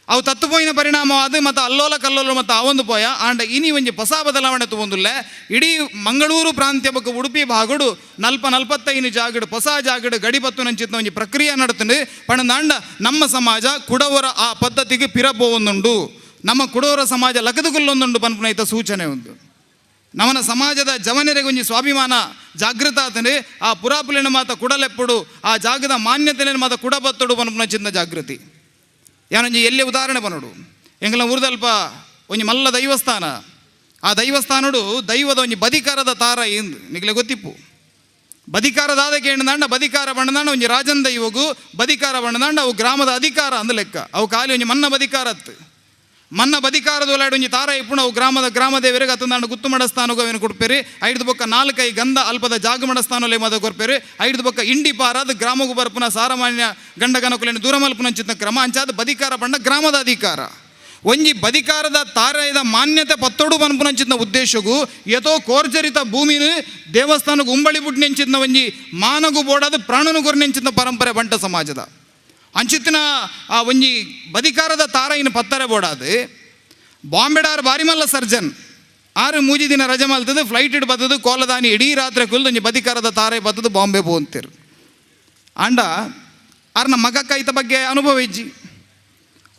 ಅವು ತತ್ತುಪೋಯಿನ ಪರಿಣಾಮವಾದ ಮತ್ತು ಅಲ್ಲೋಲ ಕಲ್ಲೋಲ ಮತ್ತು ಅವೊಂದು ಪೋಯ ಆಂಡ ಇನಿ ಒಂಜಿ ಹೊಸ ಬದಲಾವಣೆ ತಗೊಂದುಲ್ಲೆ ಇಡೀ ಮಂಗಳೂರು ಪ್ರಾಂತ್ಯ ಬೊಕ್ಕ ಉಡುಪಿ ಭಾಗಡು 40-45 ಜಾಗಡು ಹೊಸ ಜಾಗಡು ಗಡಿಪತ್ತು ನಂಚಿನ ಒಂಜಿ ಪ್ರಕ್ರಿಯೆ ನಡತಂಡು ಪಣದಾಂಡ ನಮ್ಮ ಸಮಾಜ ಕುಡವರ ಆ ಪದ್ಧತಿಗೆ ಪಿರಬೋವೊಂದುಂಡು ನಮ್ಮ ಕುಡವರ ಸಮಾಜ ಲಗದುಗುಲ್ಲೊಂದುಂಡು ಪನ್ಪುನೈತ ಸೂಚನೆ ಒಂದು ನಮ್ಮನ ಸಮಾಜದ ಜವನರಿಗೆ ಒಂಜಿ ಸ್ವಾಭಿಮಾನ ಜಾಗೃತ ಆತಂಡೆ ಆ ಪುರಾಪುಲಿನ ಮಾತ ಕುಡಲೆಪ್ಪಡು ಆ ಜಾಗದ ಮಾನ್ಯತೆನ ಮಾತ ಕುಡಬತ್ತಡು ಪನ್ಪುನ ಚಿನ್ನ ಜಾಗೃತಿ ಯಾನೊಂಜಿ ಎಲ್ಲಿ ಉದಾಹರಣೆ ಬನ್ನೋಡು ಎಂಗಲ ಊರ್ದಲ್ಪ ಒಂಜಿ ಮಲ್ಲ ದೈವಸ್ಥಾನ ಆ ದೈವಸ್ಥಾನಡು ದೈವದ ಒಂಜಿ ಬದಿಕಾರದ ತಾರ ಎಂದು ನಿಗಲೆ ಗೊತ್ತಿಪ್ಪು ಬದಿಕಾರದಾದ ಕೇಂದ್ರಾಂಡ ಬದಿಕಾರ ಬಣ್ಣದಾಂಡ ಒಂಜಿ ರಾಜನ್ ದೈವಗು ಬದಿಕಾರ ಬಣ್ಣದಾಂಡ ಅವು ಗ್ರಾಮದ ಅಧಿಕಾರ ಅಂದ ಲೆಕ್ಕ ಅವು ಖಾಲಿ ಒಂಜಿ ಮನ್ನ ಬದಿಕಾರತ್ತು ಮನ್ನ ಬದಿಕಾರದೊಲಾಡು ಒಂಜಿ ತಾರ ಇಪ್ಪುಣ ಅವು ಗ್ರಾಮ ದೇವರಿಗೆ ಅತ್ತಂದಾಂಡ ಗುತ್ತು ಮಡಸ್ಥಾನಗೂ ಅವೇನು ಕೊಡ್ಪೇರಿ ಐದು ಬೊಕ್ಕ 4 ಗಂಧ ಅಲ್ಪದ ಜಾಗ ಮಡಸ್ಥಾನಲ್ಲೇ ಮದ ಕೊರ್ಪೇರಿ ಐದು ಬೊಕ್ಕ ಇಂಡಿ ಪಾರಾದ ಗ್ರಾಮಗೂ ಬರ್ಪುನ ಸಾರಮಾನ್ಯ ಗಂಡಗನಕುಲೇನು ದೂರ ಮಲ್ಪುನಂಚಿನ ಕ್ರಮ ಅಂಚಾದ ಬದಿಕಾರ ಬಣ್ಣ ಗ್ರಾಮದ ಅಧಿಕಾರ ಒಂಜಿ ಬದಿಕಾರದ ತಾರೆದ ಮಾನ್ಯತೆ ಪತ್ತೊಡು ಪನ್ಪುನಂಚಿನ ಉದ್ದೇಶಗೂ ಯಥೋ ಕೋರ್ಜರಿತ ಭೂಮಿನ ದೇವಸ್ಥಾನಕ್ಕೆ ಉಂಬಳಿ ಬುಡ್ನೆಂಚಿನ ಒಂಜಿ ಮಾನಗು ಬೋಡಾದ ಪ್ರಾಣನು ಗೊರ್ನೆಂಚಿನ ಪರಂಪರೆ ಬಂಟ ಸಮಾಜದ ಅಂಚಿತ್ತಿನ ಆ ಒಂಜಿ ಬದಿಕಾರದ ತಾರ ಇನ್ನು ಪತ್ತರೆ ಬೋಡಾದು ಬಾಂಬೆಡಾರ್ ಬಾರಿಮಲ್ಲ ಸರ್ಜನ್ 6 ಮೂಜಿ ದಿನ ರಜೆ ಮಲ್ತದ್ದು ಫ್ಲೈಟ್ ಇಡ್ ಬತ್ತದು ಕೋಲದಾನಿ ಇಡೀ ರಾತ್ರಿ ಕುಲ್ದು ಒಂಜಿ ಬದಿಕಾರದ ತಾರೆ ಬತ್ತದು ಬಾಂಬೆ ಪೋಂತಿರು ಆಂಡ ಆರ್ನ ಮಗಕ್ಕ ಈತ ಬಗ್ಗೆ ಅನುಭವ ಇಜ್ಜಿ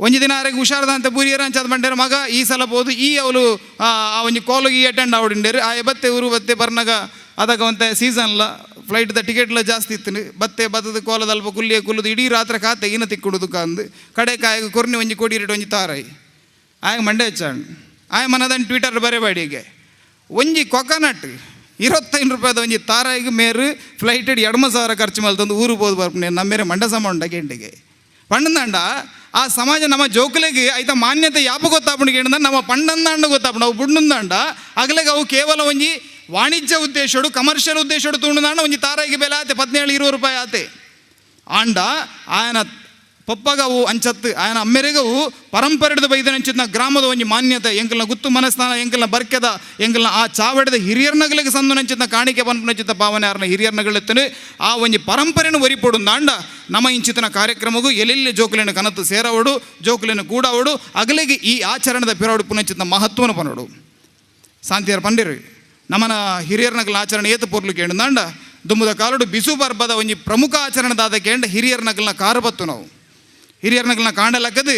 ಒಂಜಿ ದಿನ ಆರೆಗೆ ಹುಷಾರದ ಅಂತ ಬೂರಿಯರ ಅಂಚದ ಬಂಡೇರ ಮಗ ಈ ಸಲ ಬೋದು ಈ ಅವಳು ಆ ಒಂಜಿ ಕೋಲಿಗೆ ಅಟೆಂಡ್ ಆವಡಿಂಡೇರು ಆ ಬತ್ತೆ ಊರು ಬತ್ತೆ ಬರ್ನಾಗ ಅದಾಗ ಒಂತೆ ಸೀಸನ್ಲ ಫ್ಲೈಟ್ದ ಟಿಕೆಟ್ಲ ಜಾಸ್ತಿ ಇತ್ತು ಬತ್ತೆ ಬತ್ತದ ಕೋಲದ ಅಲ್ಪ ಕುಲ್ಲುದು ಇಡೀ ರಾತ್ರಿ ಕಾತೆ ಈನ ತಿಕ್ಕುಡುದು ಕಾಂದು ಕಡೆ ಕಾಯಿಗೆ ಕೊರ್ನಿ ಒಂಜಿ ಕೊಡಿರಿಟ್ಟು ಒಂಜಿ ತಾರಾಯಿ ಆಯ ಮಂಡೆ ಹೆಚ್ಚಾಂಡು ಆಯ ಮನದನ್ ಟ್ವಿಟರ್ ಬರೆಬೇಡಿಗೆ ಒಂಜಿ ಕೊಕೊನಟ್ 25 ರೂಪಾಯಿದ ಒಂಜಿ ತಾರಾಯಿಗೆ ಮೇರು ಫ್ಲೈಟ್ 2,000 ಖರ್ಚು ಮಲ್ತಂದು ಊರು ಬೋದು ಬರ್ಪುಣೆ ನಮ್ಮೇರೆ ಮಂಡ ಸಮ ಕೆಂಟಿಗೆ ಪಂಡಂದಾಂಡ ಆ ಸಮಾಜ ನಮ್ಮ ಜೋಕುಲೆಗೆ ಐತ ಮಾನ್ಯತೆ ಯಾಪ ಗೊತ್ತಾಪುಂಡು ಕೇಳಿದ ನಮ್ಮ ಪಂಡಂದಾಂಡ ಗೊತ್ತಾಪುಂಡು ಅವು ಬುಡ್ನಂದಾಂಡ ಅಗಲೆಗೆ ಅವು ಕೇವಲ ಒಂಜಿ ವಾಣಿಜ್ಯ ಉದ್ದೇಶಡು ಕಮರ್ಷಿಯಲ್ ಉದ್ದೇಶಡು ತುಂಡುದಾಂಡ ಒಂಜಿ ತಾರಾಯಿಗೆ ಬೆಲೆ ಆತೆ 17-20 ರೂಪಾಯಿ ಆತೆ ಆಂಡ ಆಯನ ಪಪ್ಪಗವು ಅಂಚತ್ತು ಆಯನ ಅಮ್ಮೆರೆಗವು ಪರಂಪರೆದ ಬೈದನಂಚಿನ ಗ್ರಾಮದ ಒಂಜಿ ಮಾನ್ಯತೆ ಎಂಕಲ್ನ ಗುತ್ತು ಮನಸ್ನಾನ ಎಂಕಲ್ನ ಬರ್ಕೆದ ಎಂಕಲ್ನ ಆ ಚಾವಡದ ಹಿರಿಯರ್ನಗಳಿಗೆ ಸಂದುನಂಚಿನ ಕಾಣಿಕೆ ಪನ್ಪುನಂಚಿತ ಭಾವನೆ ಯಾರನ್ನ ಹಿರಿಯರ್ನಗಳೆತ್ತನೆ ಆ ಒಂಜಿ ಪರಂಪರೆಯನ್ನು ಒರಿಪೊಡು ದಾಂಡ ನಮ್ಮ ಇಂಚಿತನ ಕಾರ್ಯಕ್ರಮಗೂ ಎಲ್ಲೆಲ್ಲಿ ಜೋಕುಲಿನ ಕನತು ಸೇರವಡು ಜೋಕುಲಿನ ಕೂಡವಡು ಅಗಲಿಗೆ ಈ ಆಚರಣದ ಪಿರವಡು ಪುನಂಚಿತ ಮಹತ್ವನ ಪನೋಡು ಶಾಂತಿಯರ್ ಪಂಡಿರು ನಮ್ಮನ ಹಿರಿಯರ್ನಗಲ ಆಚರಣೆ ಏತು ಪೂರ್ಲು ಕೇಂದ್ರ ದುಂಬುದ ಕಾಲುಡು ಬಿಸು ಪರ್ಬದ ಒಂಜಿ ಪ್ರಮುಖ ಆಚರಣೆದಾದ ಕೇಂದ್ರ ಹಿರಿಯರ್ನಗಲ್ನ ಕಾರಬತ್ತು ನಾವು ಹಿರಿಯರ್ನಗಲ್ನ ಕಾಂಡಲಕ್ಕದು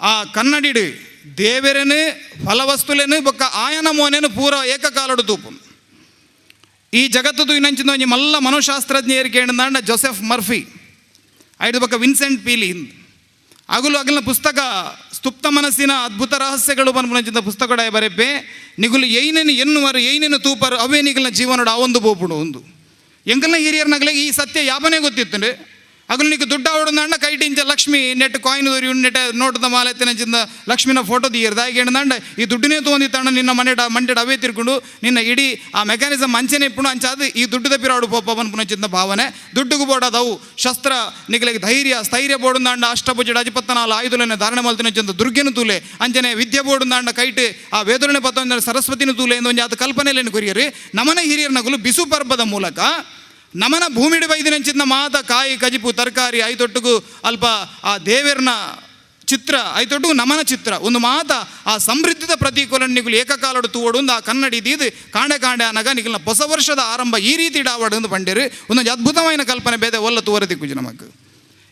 ಆ ಕನ್ನಡಿಡು ದೇವರೇನು ಫಲವಸ್ತುಲೇನು ಬೊಕ್ಕ ಆಯನ ಮೋನೇನು ಪೂರ ಏಕಕಾಲಡು ತೂಪು ಈ ಜಗತ್ತದು ಇನ್ನಂಚಿನ ಒಂಜಿ ಮಲ್ಲ ಮನೋಶಾಸ್ತ್ರಜ್ಞರು ಕೇಂದ್ರ ಜೋಸೆಫ್ ಮರ್ಫಿ ಐದು ಬೊಕ್ಕ ವಿನ್ಸೆಂಟ್ ಪೀಲಿ ಅಗಲು ಅಗಲಿನ ಪುಸ್ತಕ ಸ್ತುಪ್ತ ಮನಸ್ಸಿನ ಅದ್ಭುತ ರಹಸ್ಯಗಳು ಪನ್ಪುನಂಚಿನ ಪುಸ್ತಕಡ ಬರೆಪೆ ನಿಗುಲು ಏನೇನು ಎನ್ನುವರು ಏನೇನು ತೂಪರು ಅವೇ ನಿಗಲಿನ ಜೀವನೋಡು ಆ ಒಂದು ಬೋಪುಡು ಒಂದು ಎಂಕಲ್ನ ಹಿರಿಯರ್ನಗಲಿಗೆ ಈ ಸತ್ಯ ಯಾಪನೇ ಗೊತ್ತಿತ್ತು ಅಗಲು ನಿಮಗೆ ದುಡ್ಡು ಅವಡಂದಾಂಡ ಕೈಟಿಂಚ ಲಕ್ಷ್ಮಿ ನೆಟ್ ಕಾಯಿನ್ ದೊರಿ ನೆಟ್ ನೋಟದ ಮಾಲೆತ್ತಿನಂಚಿಂದ ಲಕ್ಷ್ಮಿನ ಫೋಟೋ ತೀರ್ದ ಹೇಗೇಂಡ ಈ ದುಡ್ಡನೇ ತೊಗೊಂಡಿತ್ತಾಂಡ ನಿನ್ನ ಮಂಡೆಡ ಅವೇ ತಿರ್ಕೊಂಡು ನಿನ್ನ ಇಡೀ ಆ ಮೆಕ್ಯಾನಿಸಮ್ ಅಂಚೆನೆ ಇಪ್ಪುಣ ಅಂಚಾದು ಈ ದುಡ್ಡದ ಪಿರಾಡು ಪೋಪವನ್ ಪುನಚಿಂದ ಭಾವನೆ ದುಡ್ಡುಗೂ ಬೋಡದವು ಶಸ್ತ್ರ ನಿಗಲಿಗೆ ಧೈರ್ಯ ಸ್ಥೈರ್ಯ ಬೋಡುಂದಾಂಡ ಅಷ್ಟಭುಜಡ 14 ಆಯುಧಲನೆ ಧಾರಣೆ ಮಲ್ತಿನಂಚಿಂದ ದುರ್ಗೆನು ತೂಲೆ ಅಂಚನೆ ವಿದ್ಯೆ ಬೋಡುಂದಾಂಡ ಕೈಟ್ ಆ ವೇದನೆ ಪತ್ತ ಸರಸ್ವತಿನ ತೂಲೆ ಎಂದು ಅದು ಕಲ್ಪನೆಯಲ್ಲಿ ಕೊರಿಯರು ನಮನ ಹಿರಿಯರ್ನಗಲು ಬಿಸು ಪರ್ಬದ ಮೂಲಕ ನಮನ ಭೂಮಿಡು ಬೈದಿನಂಚಿನ ಮಾತ ಕಾಯಿ ಕಜಿಪು ತರಕಾರಿ ಐತೊಟ್ಟಿಗೂ ಅಲ್ಪ ಆ ದೇವರನ ಚಿತ್ರ ಐತೊಟ್ಟಿಗೂ ನಮನ ಚಿತ್ರ ಒಂದು ಮಾತ ಆ ಸಮೃದ್ಧದ ಪ್ರತಿಕೂಲ ನಿಗುಲು ಏಕಕಾಲಡು ತೂವಡು ಆ ಕನ್ನಡಿ ದೀದು ಕಾಂಡೆ ಕಾಂಡೆ ಅನ್ನಗ ನಿಗುಲ್ನ ಹೊಸ ವರ್ಷದ ಆರಂಭ ಈ ರೀತಿ ಇಡಾವಡು ಎಂದು ಬಂಡಿರು ಒಂದೊಂದು ಅದ್ಭುತమైన ಕಲ್ಪನೆ ಬೇದೆ ಒಲ್ಲ ತೂವರ ತಿಕ್ಕುಜಿ ನಮಕ್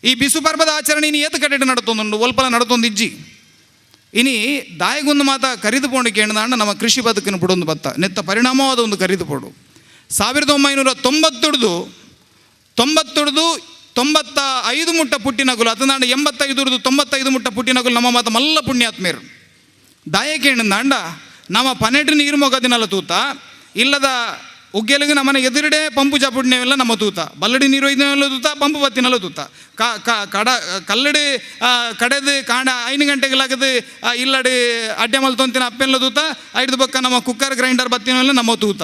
ಈ ಬಿಸು ಪರ್ಬದ ಆಚರಣೆ ಇನ್ನು ಏತು ಕಟ್ಟೆ ನಡತೊಂದು ಒಲ್ಪಲ ನಡತೊಂದು ಇಜ್ಜಿ ಇನಿ ದಾಯಗೊಂದು ಮಾತ ಕರಿದು ಪೋಂಡು ಕೇಳಿದಾಂಡ ನಮ್ಮ ಕೃಷಿ ಬದುಕಿನ ಬಿಡೊಂದು ಬತ್ತ ನೆತ್ತ ಪರಿಣಾಮವಾದ ಒಂದು ಕರಿದು ಪೋಡು 1990 95 ಮುಟ್ಟ ಪುಟ್ಟಿನಗುಲು ಅತಂದಾಂಡ 85 ಮುಟ್ಟ ಪುಟ್ಟಿನಗುಲು ನಮ್ಮ ಮಾತ ಮಲ್ಲ ಪುಣ್ಯಾತ್ಮೇರು ದಾಯ ಕೇಳಿದಾಂಡ ನಮ್ಮ 12 ನೀರು ಮೊಗದಿನಲ್ಲ ತೂತ ಇಲ್ಲದ ಉಗ್ಗೆಲಿಗೆ ನಮ್ಮನ ಎದುರುಡೆ ಪಂಪು ಚಾಪುಡ್ನೇವೆಲ್ಲ ನಮ್ಮ ತೂತ ಬಲ್ಲಡಿ ನೀರು ಒಯ್ದನೆಲ್ಲ ತೂತ ಪಂಪು ಬತ್ತಿನೆಲ್ಲ ತೂತ ಕಲ್ಲಡಿ ಕಡೆದು ಕಾಂಡ 5 ಗಂಟೆಗಳಾಗದು ಇಲ್ಲಡಿ ಅಡ್ಡೆ ಮಲ್ತೊಂತಿನ ಅಪ್ಪೆಲ್ಲ ತೂತ 5 ಬೊಕ್ಕ ನಮ್ಮ ಕುಕ್ಕರ್ ಗ್ರೈಂಡರ್ ಬತ್ತಿನೆಲ್ಲ ನಮ್ಮ ತೂತ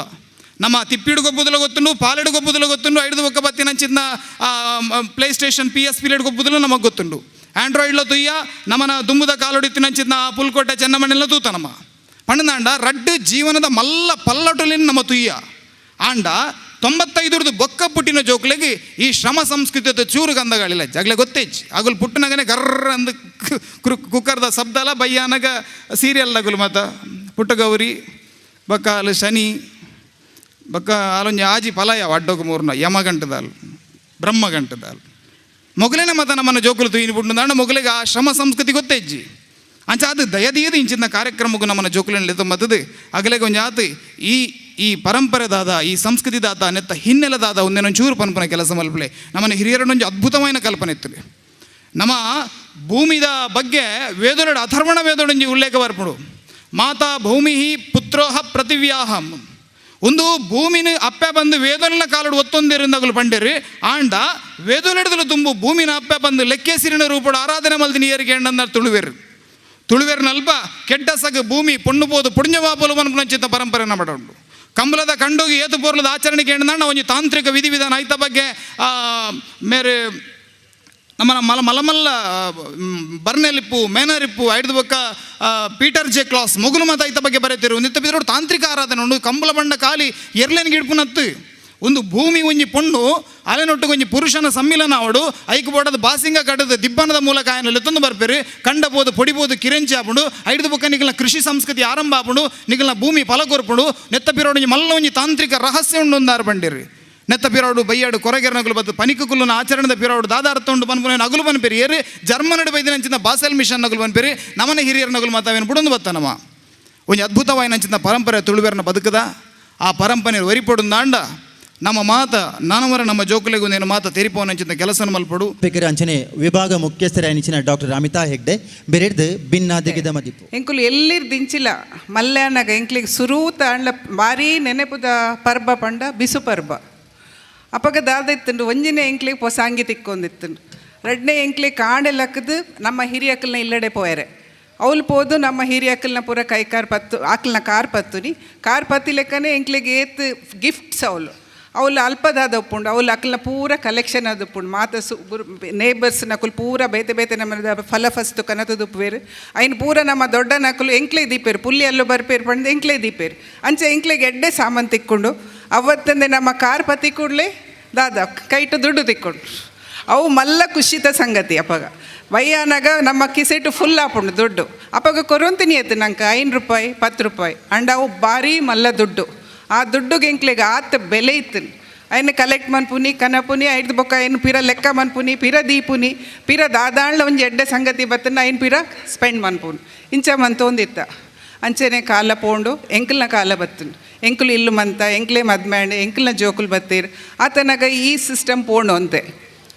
ನಮ್ಮ ತಿಪ್ಪಿಡು ಗೊಬ್ಬುದಲು ಗೊತ್ತುಂಡು ಪಾಲೆಡು ಗೊಬ್ಬುದಲು ಗೊತ್ತುಂಡು 5 ಬೊಕ್ಕ ಬತ್ತಿನಂಚಿನ ಪ್ಲೇ ಸ್ಟೇಷನ್ PS ಪಿಲೇಡ್ ಗೊಬ್ಬುದಲು ನಮಗೆ ಗೊತ್ತುಂಡು ಆಂಡ್ರಾಯ್ಡ್ಲ ತುಯ್ಯ ನಮ್ಮನ ದುಂಬುದ ಕಾಲೊಡಿತ್ತಿನಂಚಿನ ಪುಲ್ಕೋಟೆ ಚೆನ್ನಮಣ್ಣೆಲ್ಲ ತೂತ ನಮ್ಮ ಪಣ್ಣದಾಂಡ ರಡ್ಡು ಜೀವನದ ಮಲ್ಲ ಪಲ್ಲಟುಲಿನ ನಮ್ಮ ತುಯ್ಯ ಆಂಡ 95 ಬೊಕ್ಕ ಪುಟ್ಟಿನ ಜೋಕ್ಲೆಗೆ ಈ ಶ್ರಮ ಸಂಸ್ಕೃತಿಯದ ಚೂರು ಗಂಧಗಳಿಲ್ಲ ಜಗಳ ಗೊತ್ತೇಜ್ ಆಗಲು ಪುಟ್ಟನಗನೆ ಗರ್ರ ಅಂದು ಕುಕ್ಕರ್ದ ಶಬ್ದಲ್ಲ ಬಯ್ಯಾನಗ ಸೀರಿಯಲ್ದಾಗಲು ಮತ ಪುಟ್ಟಗೌರಿ ಬೊಕ್ಕ ಅಲ್ಲಿ ಶನಿ ಬೊಕ್ಕ ಅಲ್ಲೊಂಜಿ ಆಜಿ ಪಲಯ ಅಡ್ಡೋಗ ಮೂರ್ನ ಯಮಗಂಟದಾಲ್ ಬ್ರಹ್ಮಗಂಟದಾಲ್ ಮೊಗಲೇನ ಮತ ನಮ್ಮನ್ನು ಜೋಕುಲು ತುಯ್ಯಿನ ಬಿಟ್ಟು ಮೊಗಲಿಗೆ ಆ ಶ್ರಮ ಸಂಸ್ಕೃತಿ ಗೊತ್ತೇಜ್ಜಿ ಅಂಚ ಅದು ದಯದೀದು ಇಂಚಿನ ಕಾರ್ಯಕ್ರಮಕ್ಕೂ ನಮ್ಮನ್ನು ಜೋಕುಲಿನಲ್ಲಿ ತೊಂಬತ್ತದು ಅಗಲೆಗೆ ಒಂದು ಆತು ಈ ಪರಂಪರೆದಾದ ಈ ಸಂಸ್ಕೃತಿದಾದ ನೆತ್ತ ಹಿನ್ನೆಲೆದಾದ ಒಂದೇನೋ ಚೂರು ಪನ್ಪನ ಕೆಲಸ ಮಲ್ಪಲೆ ನಮ್ಮನ್ನು ಹಿರಿಯರೊಂದು ಅದ್ಭುತమైన ಕಲ್ಪನೆ ಇತ್ತು ನಮ್ಮ ಭೂಮಿದ ಬಗ್ಗೆ ವೇದೋಡ ಅಥರ್ವಣ ವೇದೋಡಂಜಿ ಉಲ್ಲೇಖ ಬರ್ಪಡು ಮಾತಾ ಭೂಮಿ ಪುತ್ರೋಹ ಪ್ರತಿವ್ಯಾಹಂ ಒಂದು ಭೂಮಿನ ಅಪ್ಪೆ ಬಂದು ವೇದೋಲಿನ ಕಾಲಡು ಒತ್ತೊಂದಿರಿಂದಾಗಲು ಪಂಡಿರಿ ಆಂಡ ವೇದೋಲಿಡದಲು ತುಂಬು ಭೂಮಿನ ಅಪ್ಪೆ ಬಂದು ಲೆಕ್ಕೇಸಿರಿನ ರೂಪಡು ಆರಾಧನೆ ಮಲ್ದಿ ನೀರಿಗೆ ಎಂಡಂದ ತುಳುವೇರಿನಲ್ಪ ಕೆಟ್ಟ ಸಗ ಭೂಮಿ ಪೊಣ್ಣುಬೋದು ಪುಣ್ಯವಾಪಲು ಮನ್ಪುನಂಚಿತ ಪರಂಪರೆನ ಮಾಡೋದು ಕಂಬಲದ ಕಂಡೋಗಿ ಏತು ಪೋರ್ಲದ ಆಚರಣೆಗೆ ಎಂಡಂದ ಒಂಜಿ ತಾಂತ್ರಿಕ ವಿಧಿವಿಧಾನ ಐತ ಬಗ್ಗೆ ಮೇರೆ ನಮ್ಮನ ಮಲಮಲ್ಲ ಬರ್ನೆಲಿಪ್ಪು ಮೇನರಿಪ್ಪು 5 ಬೊಕ್ಕ ಪೀಟರ್ ಜೆ ಕ್ಲಾಸ್ ಮೊಗಲು ಮತ ಐತ ಬಗ್ಗೆ ಬರೀತಿರು ನಿತ್ಯ ಬಿದ್ರೋಡು ತಾಂತ್ರಿಕ ಆರಾಧನೆ ಉಂಡು ಕಂಬಳ ಬಂಡ ಕಾಲಿ ಎರ್ಲೇನ್ ಗಿಡ್ಪುನತ್ತು ಒಂದು ಭೂಮಿ ಒಂಜಿ ಪೊಣ್ಣು ಅಲೆನೊಟ್ಟಿಗೆ ಒಂಜಿ ಪುರುಷನ ಸಮ್ಮಿಲನ ಅವಡು ಐಕ್ ಬೋಡದ ಬಾಸಿಂಗ ಕಡದ ದಿಬ್ಬನದ ಮೂಲಕ ಆಯನಲ್ಲಿ ತಂದು ಬರ್ಪೇರು ಕಂಡಬೋದು ಪೊಡಿಬೋದು ಕಿರೆಂಚಿ ಆಪುಂಡು 5 ಬೊಕ್ಕ ನಿಗಲ ಕೃಷಿ ಸಂಸ್ಕೃತಿ ಆರಂಭ ಆಪುಂಡು ನಿಗಲ ಭೂಮಿ ಫಲಗೊರ್ಪುಂಡು ನೆತ್ತ ಪಿರೋಡು ಮಲ್ಲ ಒಂಜಿ ತಾಂತ್ರಿಕ ರಹಸ್ಯ ಉಂಡು ಒಂದಾರು ಬಂಡಿರಿ ನೆತ್ತ ಪಿರಾಡು ಬಯ್ಯಾಡು ಕೊರಗೆರ್ನಗುಲು ಬದ್ದು ಪನಿಕುಲ್ಲುನ ಆಚರಣದ ಪಿರಾಡು ದಾದಾರ್ಥ ಉಂಡು ಬನ್ಪುನ ನಗುಲು ಬನ್ಪೇರಿ ಏರು ಜರ್ಮನಡು ಬೈದಿನಂಚಿನ ಬಾಸೆಲ್ ಮಿಷನ್ ನಗುಲು ಬನ್ಪೇರಿ ನಮನ ಹಿರಿಯರ ನಗುಲು ಮಾತಾವೇನು ಬಿಡೊಂದು ಬತ್ತನಮ್ಮ ಒಂಜಿ ಅದ್ಭುತವಾಯಿನಂಚಿನ ಪರಂಪರೆ ತುಳುವೇರನ ಬದುಕದ ಆ ಪರಂಪರೆ ಒರಿಪೊಡು ದಾಂಡ ನಮ್ಮ ಮಾತ ನಾನವರ ನಮ್ಮ ಜೋಕುಲೆಗೂ ನೇನು ಮಾತ ತೆರಿಪೋನಂಚಿನ ಕೆಲಸ ಮಲ್ಪಡು ಪೆಕರೆ ಅಂಚನೆ ವಿಭಾಗ ಮುಖ್ಯಸ್ಥರಾಯನಿಚಿನ ಡಾಕ್ಟರ್ ಅಮಿತಾ ಹೆಗ್ಡೆ ಬೆರೆಡ್ದು ಭಿನ್ನಾದಿಗಿದ ಮದಿಪು ಎಂಕುಲು ಎಲ್ಲಿರ್ ದಿಂಚಿಲ ಮಲ್ಯಾನಾಗ ಎಂಕ್ಲಿಗೆ ಸುರೂತ ಅಂಡ್ಲ ಭಾರಿ ನೆನೆಪುದ ಪರ್ಬ ಪಂಡ ಬಿಸು ಪರ್ಬ ಅಪಗ ದಾದ ಇತ್ತುಂಡು ಒಂಜಿನ ಎಂಕ್ಲಿಗೆ ಪೊಸಾಂಗಿ ತಿಕ್ಕೊಂದಿತ್ತುಂಡು ಎರಡನೇ ಎಂಕ್ಲಿಗೆ ಕಾಣೆಲ್ಲಕ್ಕದು ನಮ್ಮ ಹಿರಿಯಕ್ಕಲ್ನ ಇಲ್ಲಡೆ ಪೋಯರೆ ಅವಳು ಪೋದು ನಮ್ಮ ಹಿರಿಯಕ್ಕಲ್ನ ಪೂರ ಕೈಕಾರ್ ಪತ್ತು ಆಕಲ್ನ ಕಾರ್ ಪತ್ತುನಿ ಕಾರ್ ಪತ್ತಿ ಲೆಕ್ಕನೆ ಎಂಕ್ಲಿಗೆ ಏತ್ ಗಿಫ್ಟ್ಸ್ ಅವಳು ಅಲ್ಪದಾದ ಉಪ್ಪುಂಡು ಅವಳು ಅಕ್ಕಲ್ನ ಪೂರ ಕಲೆಕ್ಷನ್ ಅದು ಉಪ್ಪುಂಡು ಮಾತ ನೇಬರ್ಸ್ ನಕುಲು ಪೂರ ಬೇತೆ ಬೇತೆ ನಮ್ಮ ಫಲಫಸ್ತು ಕನತದು ಉಪ್ಪುವೇರು ಐನು ಪೂರ ನಮ್ಮ ದೊಡ್ಡ ನಕಲು ಎಂಕ್ಲೆ ದೀಪೇರು ಪುಲ್ಲಿ ಅಲ್ಲೂ ಬರ್ಪೇರು ಪಂಡು ಎಂಕ್ಲೆ ದೀಪೇರು ಅಂಚೆ ಎಂಕ್ಲೆಗೆ ಎಡ್ಡೆ ಸಾಮಾನು ತಿಕ್ಕೊಂಡು ಅವತ್ತಂದೆ ನಮ್ಮ ಕಾರ್ ಪತ್ತಿ ಕೂಡಲೇ ದಾದ ಕೈಟು ದುಡ್ಡು ತಿಕ್ಕೊಂಡು ಅವು ಮಲ್ಲ ಖುಷಿತ ಸಂಗತಿ ಅಪ್ಪಗ ವಯ್ಯಾನಾಗ ನಮ್ಮ ಕಿಸೆಟು ಫುಲ್ ಆಪುಂಡು ದುಡ್ಡು ಅಪ್ಪಗ ಕೊರೊಂತಿನಿ ಎತ್ತು ನಂಗೆ 5 ರೂಪಾಯಿ 10 ರೂಪಾಯಿ ಅಂಡ್ ಅವು ಭಾರಿ ಮಲ್ಲ ದುಡ್ಡು ಆ ದುಡ್ಡುಗೆ ಎಂಕ್ಲೆಗೆ ಆತ ಬೆಲೆ ಇತ್ತು ಅಯ್ನ ಕಲೆಕ್ಟ್ ಮನ್ಪುನಿ ಕನಪುನಿ ಐದು ಬೊಕ್ಕ ಏನು ಪಿರ ಲೆಕ್ಕ ಮನ್ಪುನಿ ಪಿರ ದೀಪುನಿ ಪಿರ ದಾದಾಣ್ಲ ಒಂದು ಎಡ್ಡೆ ಸಂಗತಿ ಬತ್ತನ ಐನು ಪಿರ ಸ್ಪೆಂಡ್ ಮನ್ಪುನಿ ಇಂಚ ಮಂತೊಂದಿತ್ತ ಅಂಚೆನೆ ಕಾಲ ಪೋಂಡು ಎಂಕಲ್ನ ಕಾಲ ಬತ್ತನು ಎಂಕುಲು ಇಲ್ಲು ಮಂತ ಎಂಕ್ಲೆ ಮದ್ಮ್ಯಾಂಡ್ ಎಂಕಲ್ನ ಜೋಕುಲು ಬತ್ತೀರು ಆತನಾಗ ಈ ಸಿಸ್ಟಮ್ ಪೋಂಡು ಅಂತೆ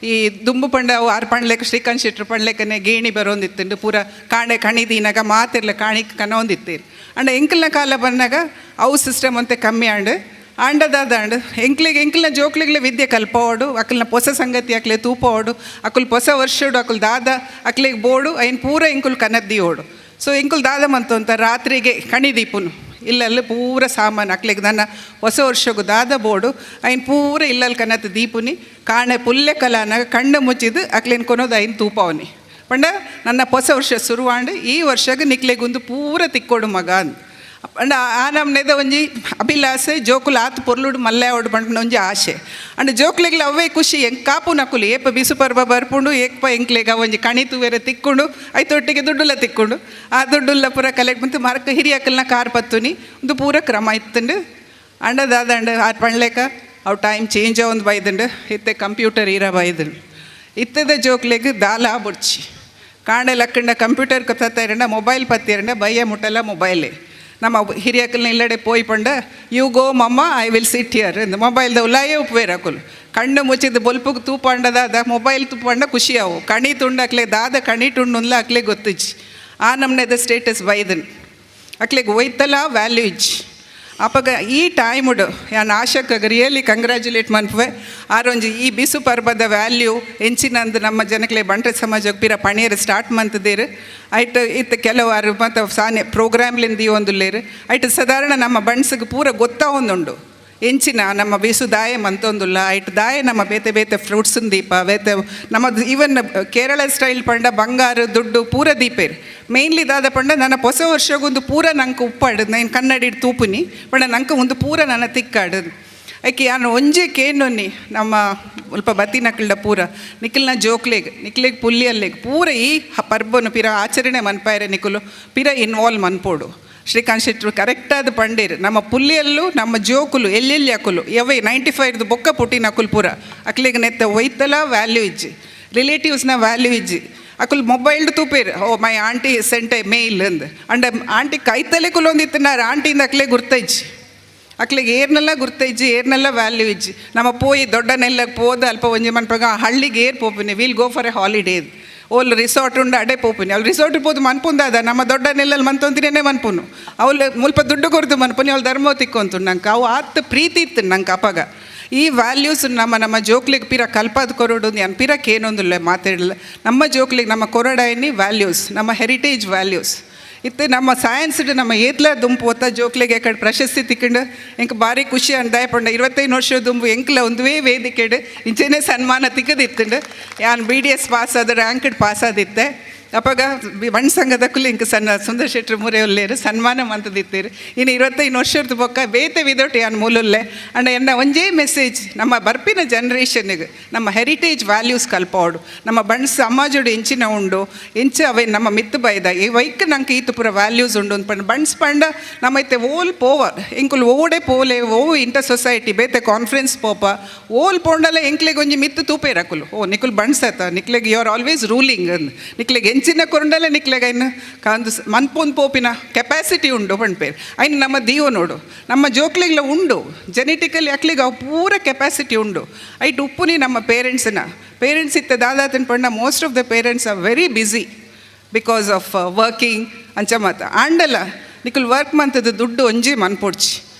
ಈ ದುಂಬು ಪಂಡ ಅವು 6 ಪಂಡ್ಲೆಕ್ಕ ಶ್ರೀಕಾಂತ್ ಶೆಟ್ರು ಪಂಡ್ಲೆಕ್ಕನೆ ಗೇಣಿ ಬರೋಂದಿತ್ತುಂಡು ಪೂರ ಕಾಣೆ ಕಣಿದೀನಾಗ ಮಾತಿರ್ಲ ಕಾಣಿ ಕನೊಂದಿತ್ತೀರು ಅಂಡ ಎಂಕಲ್ನ ಕಾಲ ಬಂದಾಗ ಅವು ಸಿಸ್ಟಮ್ ಅಂತೆ ಕಮ್ಮಿ ಆಂಡದಾದ ಎಂಕ್ಲಿನ ಜೋಕ್ಲಿಗ್ಲೆ ವಿದ್ಯೆ ಕಲ್ಪೋಡು ಅಕ್ಕಲ್ನ ಹೊಸ ಸಂಗತಿ ಅಕ್ಲೆ ತೂಪೋಡು ಅಕ್ಕಲ್ ಹೊಸ ವರ್ಷೋಡು ಅಕ್ಕಲ್ ದಾದ ಅಕ್ಲಿಗೆ ಬೋಡು ಐನು ಪೂರ ಎಂಕುಲ್ ಕನದ್ದಿ ಓಡು ಸೊ ಎಂಕುಲ್ ದಾದ ಮಂತು ಅಂತ ರಾತ್ರಿಗೆ ಕಣಿದೀಪುನು ಇಲ್ಲಲ್ಲಿ ಪೂರ ಸಾಮಾನು ಅಕ್ಲಿಗೆ ನನ್ನ ಹೊಸ ವರ್ಷಗೂ ದಾದ ಬೋಡು ಐನು ಪೂರ ಇಲ್ಲಲ್ಲಿ ಕನತ್ ದೀಪುನಿ ಕಾಣೆ ಪುಲ್ಲೆ ಕಲಾನಾಗ ಕಣ್ಣು ಮುಚ್ಚಿದ್ದು ಅಕ್ಲೇನು ಕೊನೋದು ಐನು ತೂಪವನಿ ಪಂಡ ನನ್ನ ಹೊಸ ವರ್ಷ ಶುರುವಾಂಡು ಈ ವರ್ಷಗೆ ನಿಕ್ಲೆಗೊಂದು ಪೂರ ತಿಕ್ಕೋಡು ಮಗ ಅಂದ ಅಂಡ್ ಆ ನಮ್ನೆದ ಒಂಜಿ ಅಭಿಲಾಸೆ ಜೋಕುಲು ಆತು ಪೊರ್ಲುಡು ಮಲ್ಲೆ ಓಡು ಬಂಡು ಒಂಜಿ ಆಸೆ ಅಂಡ್ ಜೋಕ್ಲೆಗ್ಲ ಅವೇ ಖುಷಿ ಎಂಕ್ ಕಾಪು ನಕುಲು ಏಪ ಬಿಸು ಪರ್ಬ ಬರ್ಪುಂಡು ಏಕ್ಪ ಎಂಕ್ಲೆಗ ಒಂಜಿ ಕಣಿತು ಬೇರೆ ತಿಕ್ಕೊಂಡು ಐತೊಟ್ಟಿಗೆ ದುಡ್ಡುಲ್ಲ ತಿಕ್ಕೊಂಡು ಆ ದುಡ್ಡುಲ್ಲ ಪೂರ ಕಲೆಕ್ಟ್ ಬಂತು ಮರಕ್ಕೆ ಹಿರಿಯಕ್ಕಲ್ನ ಕಾರ್ ಪತ್ತುನಿ ಒಂದು ಪೂರ ಕ್ರಮ ಇತ್ತುಂಡು ಅಂಡದಾದ ಅಂಡ್ ಆ ಪಣ್ಲೆಕ ಅವು ಟೈಮ್ ಚೇಂಜ್ ಒಂದು ಬೈದುಂಡು ಇತ್ತೆ ಕಂಪ್ಯೂಟರ್ ಇರ ಬೈದುಂಡು ಇತ್ತದ ಜೋಕ್ಲೆಗ್ ದಾಲ ಬುಡ್ಚಿ ಕಾಣೆ ಲಕ್ಕಂಡ ಕಂಪ್ಯೂಟರ್ ಕತ್ತೈರಂಡ ಮೊಬೈಲ್ ಪತ್ತಿರಂಡ ಬಯ್ಯ ಮುಟ್ಟಲ್ಲ ಮೊಬೈಲೇ ನಮ್ಮ ಹಿರಿಯಕ್ಕಲ್ನ ಇಲ್ಲಡೆ ಪೋಯ್ ಪಂಡ ಯು ಗೋ ಮಮ್ಮ ಐ ವಿಲ್ ಸಿಟ್ ಹಿಯರ್ ಎಂದು ಮೊಬೈಲ್ದ ಉಲಾಯೇ ಉಪ್ಪುವೇರು ಅಕುಲು ಕಣ್ಣು ಮುಚ್ಚಿದ ಬೊಲ್ಪುಗೆ ತೂಪಂಡದಾದ ಮೊಬೈಲ್ ತೂಪಂಡ ಖುಷಿ ಅವು ಕಣಿ ತುಂಡು ಅಕ್ಲೆ ದಾದ ಕಣಿ ತುಂಡುಲ್ಲ ಅಕ್ಲೆ ಗೊತ್ತಿಜ್ಜಿ ಆ ನಮ್ನೆದ ಸ್ಟೇಟಸ್ ಬೈದನ್ ಅಕ್ಲೆಗೆ ಒಯ್ತಲ್ಲ ವ್ಯಾಲ್ಯೂ ಇಜ್ಜಿ ಅಪ್ಪಗ ಈ ಟೈಮುಡು ಯಾನ್ ಆಶಕ್ಕಾಗ ರಿಯಲಿ ಕಂಗ್ರ್ಯಾಚುಲೇಟ್ ಮನ್ಪುವೆ ಆರೊಂಜಿ ಈ ಬಿಸು ಪರ್ಬದ ವ್ಯಾಲ್ಯೂ ಎಂಚಿನಂದು ನಮ್ಮ ಜನಕ್ಲೆ ಬಂಟ್ರೆ ಸಮಾಜಕ್ಕೆ ಪಿರ ಪಣಿಯರು ಸ್ಟಾರ್ಟ್ ಮಂತದೇರು ಐಟ್ ಇತ್ತು ಕೆಲವಾರು ಮತ್ತು ಸಾನೆ ಪ್ರೋಗ್ರಾಮ್ಲಿಂದ ಒಂದುಲ್ಲೇರು ಐಟ್ ಸಾಧಾರಣ ನಮ್ಮ ಬಣ್ಸಿಗೆ ಪೂರ ಗೊತ್ತಾವೊಂದುಂಡು ಎಂಚಿನ ನಮ್ಮ ಬಿಸು ದಾಯ ಮಂತೊಂದುಲ್ಲ ಐಟ್ ದಾಯ ನಮ್ಮ ಬೇತೆ ಬೇತೆ ಫ್ರೂಟ್ಸಿನ ದೀಪ ಬೇತೆ ನಮ್ಮದು ಈವನ್ ಕೇರಳ ಸ್ಟೈಲ್ ಪಂಡ ಬಂಗಾರ ದುಡ್ಡು ಪೂರ ದೀಪೇರು ಮೇನ್ಲಿ ದಾದ ಪಂಡ ನನ್ನ ಹೊಸ ವರ್ಷಗೊಂದು ಪೂರ ನಂಗೆ ಉಪ್ಪಾಡದು ನಾನು ಕನ್ನಡಿ ತೂಪುನಿ ಪಂಡ ನಂಗೆ ಒಂದು ಪೂರ ನನ್ನ ತಿಕ್ಕಾಡದು ಐಕೆ ಯಾನು ಒಂಜೆ ಕೇನೊನ್ನಿ ನಮ್ಮ ಸ್ವಲ್ಪ ಬತ್ತಿ ನಕಲ್ಡ ಪೂರ ನಿಖಿಲ್ನ ನಿಕ್ಲೆಗ್ ಪುಲ್ಲಿಯಲ್ಲೆಗ್ ಪೂರ ಈ ಪರ್ಬನು ಪಿರ ಆಚರಣೆ ಮನ್ಪಾಯರೆ ನಿಖಲು ಪಿರ ಇನ್ವಾಲ್ವ್ ಮನ್ಪೋಡು ಶ್ರೀಕಾಂತ್ ಶೆಟ್ರು ಕರೆಕ್ಟಾದ ಪಂಡೇರು ನಮ್ಮ ಪುಲ್ಲಿಯಲ್ಲೂ ನಮ್ಮ ಜೋಕುಲು ಎಲ್ಲೆಲ್ಲಿ ಅಕುಲು ಅವೇ 95 ಬೊಕ್ಕ ಪುಟ್ಟಿನ ಅಕುಲ್ ಪೂರ ಅಕ್ಲಿಗೆ ನೆತ್ತ ಒಯ್ತಲ ವ್ಯಾಲ್ಯೂ ಇಜ್ಜಿ ರಿಲೇಟಿವ್ಸ್ನ ವ್ಯಾಲ್ಯೂ ಇಜ್ಜಿ ಅಕುಲ್ ಮೊಬೈಲ್ಡು ತೂಪೇರು oh my aunty sent a mail ಅಂದ್ ಅಂಡ್ ಆಂಟಿ ಕೈತಲೆ ಕುಲೊಂದಿತ್ತನಾರ ಆಂಟಿಯಿಂದ ಅಕ್ಲೆ ಗುರ್ತೈಜ್ಜಿ ಅಕ್ಲಿಗೆ ಏರ್ನೆಲ್ಲ ಗುರ್ತೈಜ್ಜಿ ಏರ್ನೆಲ್ಲ ವ್ಯಾಲ್ಯೂ ಇಜ್ಜಿ ನಮ್ಮ ಪೋಯಿ ದೊಡ್ಡನೆಲ್ಲ ಪೋದ ಅಲ್ಪ ಒಂಜಿ ಮನ್ಪಾಗ ಹಳ್ಳಿಗೆ ಏರ್ ಪೋಪಿನಿ will go for a holiday ಓಲ್ ರಿಸಾರ್ಟ್ ಉಂಡು ಅಡೆ ಪೋಪುನಿ ಅವ್ಳು ರಿಸಾರ್ಟ್ ಪೋದು ಮನ್ಪುಂದಾದ ನಮ್ಮ ದೊಡ್ಡ ನೆಲ್ಲಲ್ಲಿ ಮನ್ತೊಂತಿರೇನೆ ಮನ್ಪುನು ಅವಳು ಮುಲ್ಪ ದುಡ್ಡು ಕೊಡ್ದು ಮನ್ಪುನಿ ಅವಳು ಧರ್ಮ ತಿಕ್ಕೊಂತು ನಂಗೆ ಅವು ಆತ ಪ್ರೀತಿ ಇತ್ತು ನಂಗೆ ಅಪ್ಪಗ ಈ ವ್ಯಾಲ್ಯೂಸ್ ನಮ್ಮ ಜೋಕ್ಲಿಗೆ ಪಿರ ಕಲ್ಪದ ಕೊರಡು ನಾನು ಪಿರಕ್ಕೆ ಏನೊಂದಿಲ್ಲ ಮಾತಾಡಲ್ಲ ನಮ್ಮ ಜೋಕ್ಲಿಗೆ ನಮ್ಮ ಕೊರಡಾಯಿನಿ ವ್ಯಾಲ್ಯೂಸ್ ನಮ್ಮ ಹೆರಿಟೇಜ್ ವ್ಯಾಲ್ಯೂಸ್ ಇತ್ತು ನಮ್ಮ ಸೈನ್ಸ್ಡು ನಮ್ಮ ಏತ್ಲ ದುಂಪು ಒತ್ತ ಜೋಕ್ಲಿಗೆ ಕಡೆ ಪ್ರಶಸ್ತಿ ತಿಕ್ಕೊಂಡು ಎಂಕ್ ಭಾರಿ ಖುಷಿ ಅಂದಾಯ ಪಂಡ 25 ವರ್ಷ ದುಂಬು ಎಂಕ್ಲ ಒಂದುವೇ ವೇದಿಕೆಡು ಇಂಚೆನೇ ಸನ್ಮಾನ ತಿಕ್ಕದಿತ್ತುಂಡು ಯಾನ್ BDS ಪಾಸ್ ಆದ ರ್ಯಾಂಕ್ಡ್ ಪಾಸ್ ಆದಿತ್ತೆ ಅಪ್ಪಾಗ ಬಣ್ಣ ಸಂಘದಕ್ಕೂ ಇಂಕ ಸಣ್ಣ ಸುಂದರ್ ಶೆಟ್ರು ಮುರೆಯಲ್ಲೇರು ಸನ್ಮಾನ ಮಂತದಿತ್ತೀರು ಇನ್ನು 25 ವರ್ಷದ ಬೊಕ್ಕ ಬೇತೆ ವಿದೊಟ್ಟು ಯಾನ್ ಮೂಲುಲ್ಲೆ ಅಂಡ ಎನ್ನ ಒಂಜೇ ಮೆಸೇಜ್ ನಮ್ಮ ಬರ್ಪಿನ ಜನ್ರೇಷನ್ಗೆ ನಮ್ಮ ಹೆರಿಟೇಜ್ ವ್ಯಾಲ್ಯೂಸ್ ಕಲ್ಪೋಡು ನಮ್ಮ ಬಣ್ಣ ಸಮಾಜಡು ಎಂಚಿನ ಉಂಡು ಎಂಚ ಅವೇ ನಮ್ಮ ಮಿತ್ತು ಬೈದ ಈ ವೈಕ್ ನಂಗೆ ಈತು ಪೂರ ವ್ಯಾಲ್ಯೂಸ್ ಉಂಡು ಅಂದ್ಪಂಡು ಬಣ್ಸ್ ಪಂಡ ನಮ್ಮ ಇತ್ತೆ ಓಲ್ ಪೋವ ಎಂಕುಲ್ ಓಡೆ ಪೋಲೆ ಓ ಇಂಟರ್ ಸೊಸೈಟಿ ಬೇತೆ ಕಾನ್ಫರೆನ್ಸ್ ಪೋಪ ಓಲ್ ಪೋಂಡಲ್ಲ ಎಂಕ್ಲೆಗೆ ಒಂಜಿ ಮಿತ್ತು ತೂಪೇರಕುಲು ಓ ನಿಕುಲ್ ಬಣ್ಸತ್ತ ನಿಕ್ಲೆಗೆ ಯು ಆರ್ ಆಲ್ವೇಸ್ ರೂಲಿಂಗ್ ಅಂದ್ ನಿಕ್ಲೆಗೆ ಎಂಚಿನ ಕೊರಂಡಲ್ಲ ನಿಕ್ಲೆಗ ಇನ್ನು ಕಾಂದು ಮನ್ಪೊಂದು ಪೋಪಿನ ಕೆಪಾಸಿಟಿ ಉಂಡು ಪಂಡ್ಪೇರು ಅಯ್ನು ನಮ್ಮ ದೀವ ನೋಡು ನಮ್ಮ ಜೋಕ್ಲಿಗ್ಲ ಉಂಡು ಜೆನೆಟಿಕಲಿ ಅಕ್ಲಿಗೆ ಅವು ಪೂರ ಕೆಪಾಸಿಟಿ ಉಂಡು ಐಟ್ ಉಪ್ಪುನಿ ನಮ್ಮ ಪೇರೆಂಟ್ಸ್ ಇತ್ತ ದಾದಾತನ ಪಂಡ most of the parents are very busy because of working ಅಂಚ ಮಾತ ಆಂಡಲ್ಲ ನಿಕುಲ್ ವರ್ಕ್ ಮಂತದ ದುಡ್ಡು ಒಂಜಿ ಮನ್ಪೊಡ್ಚಿ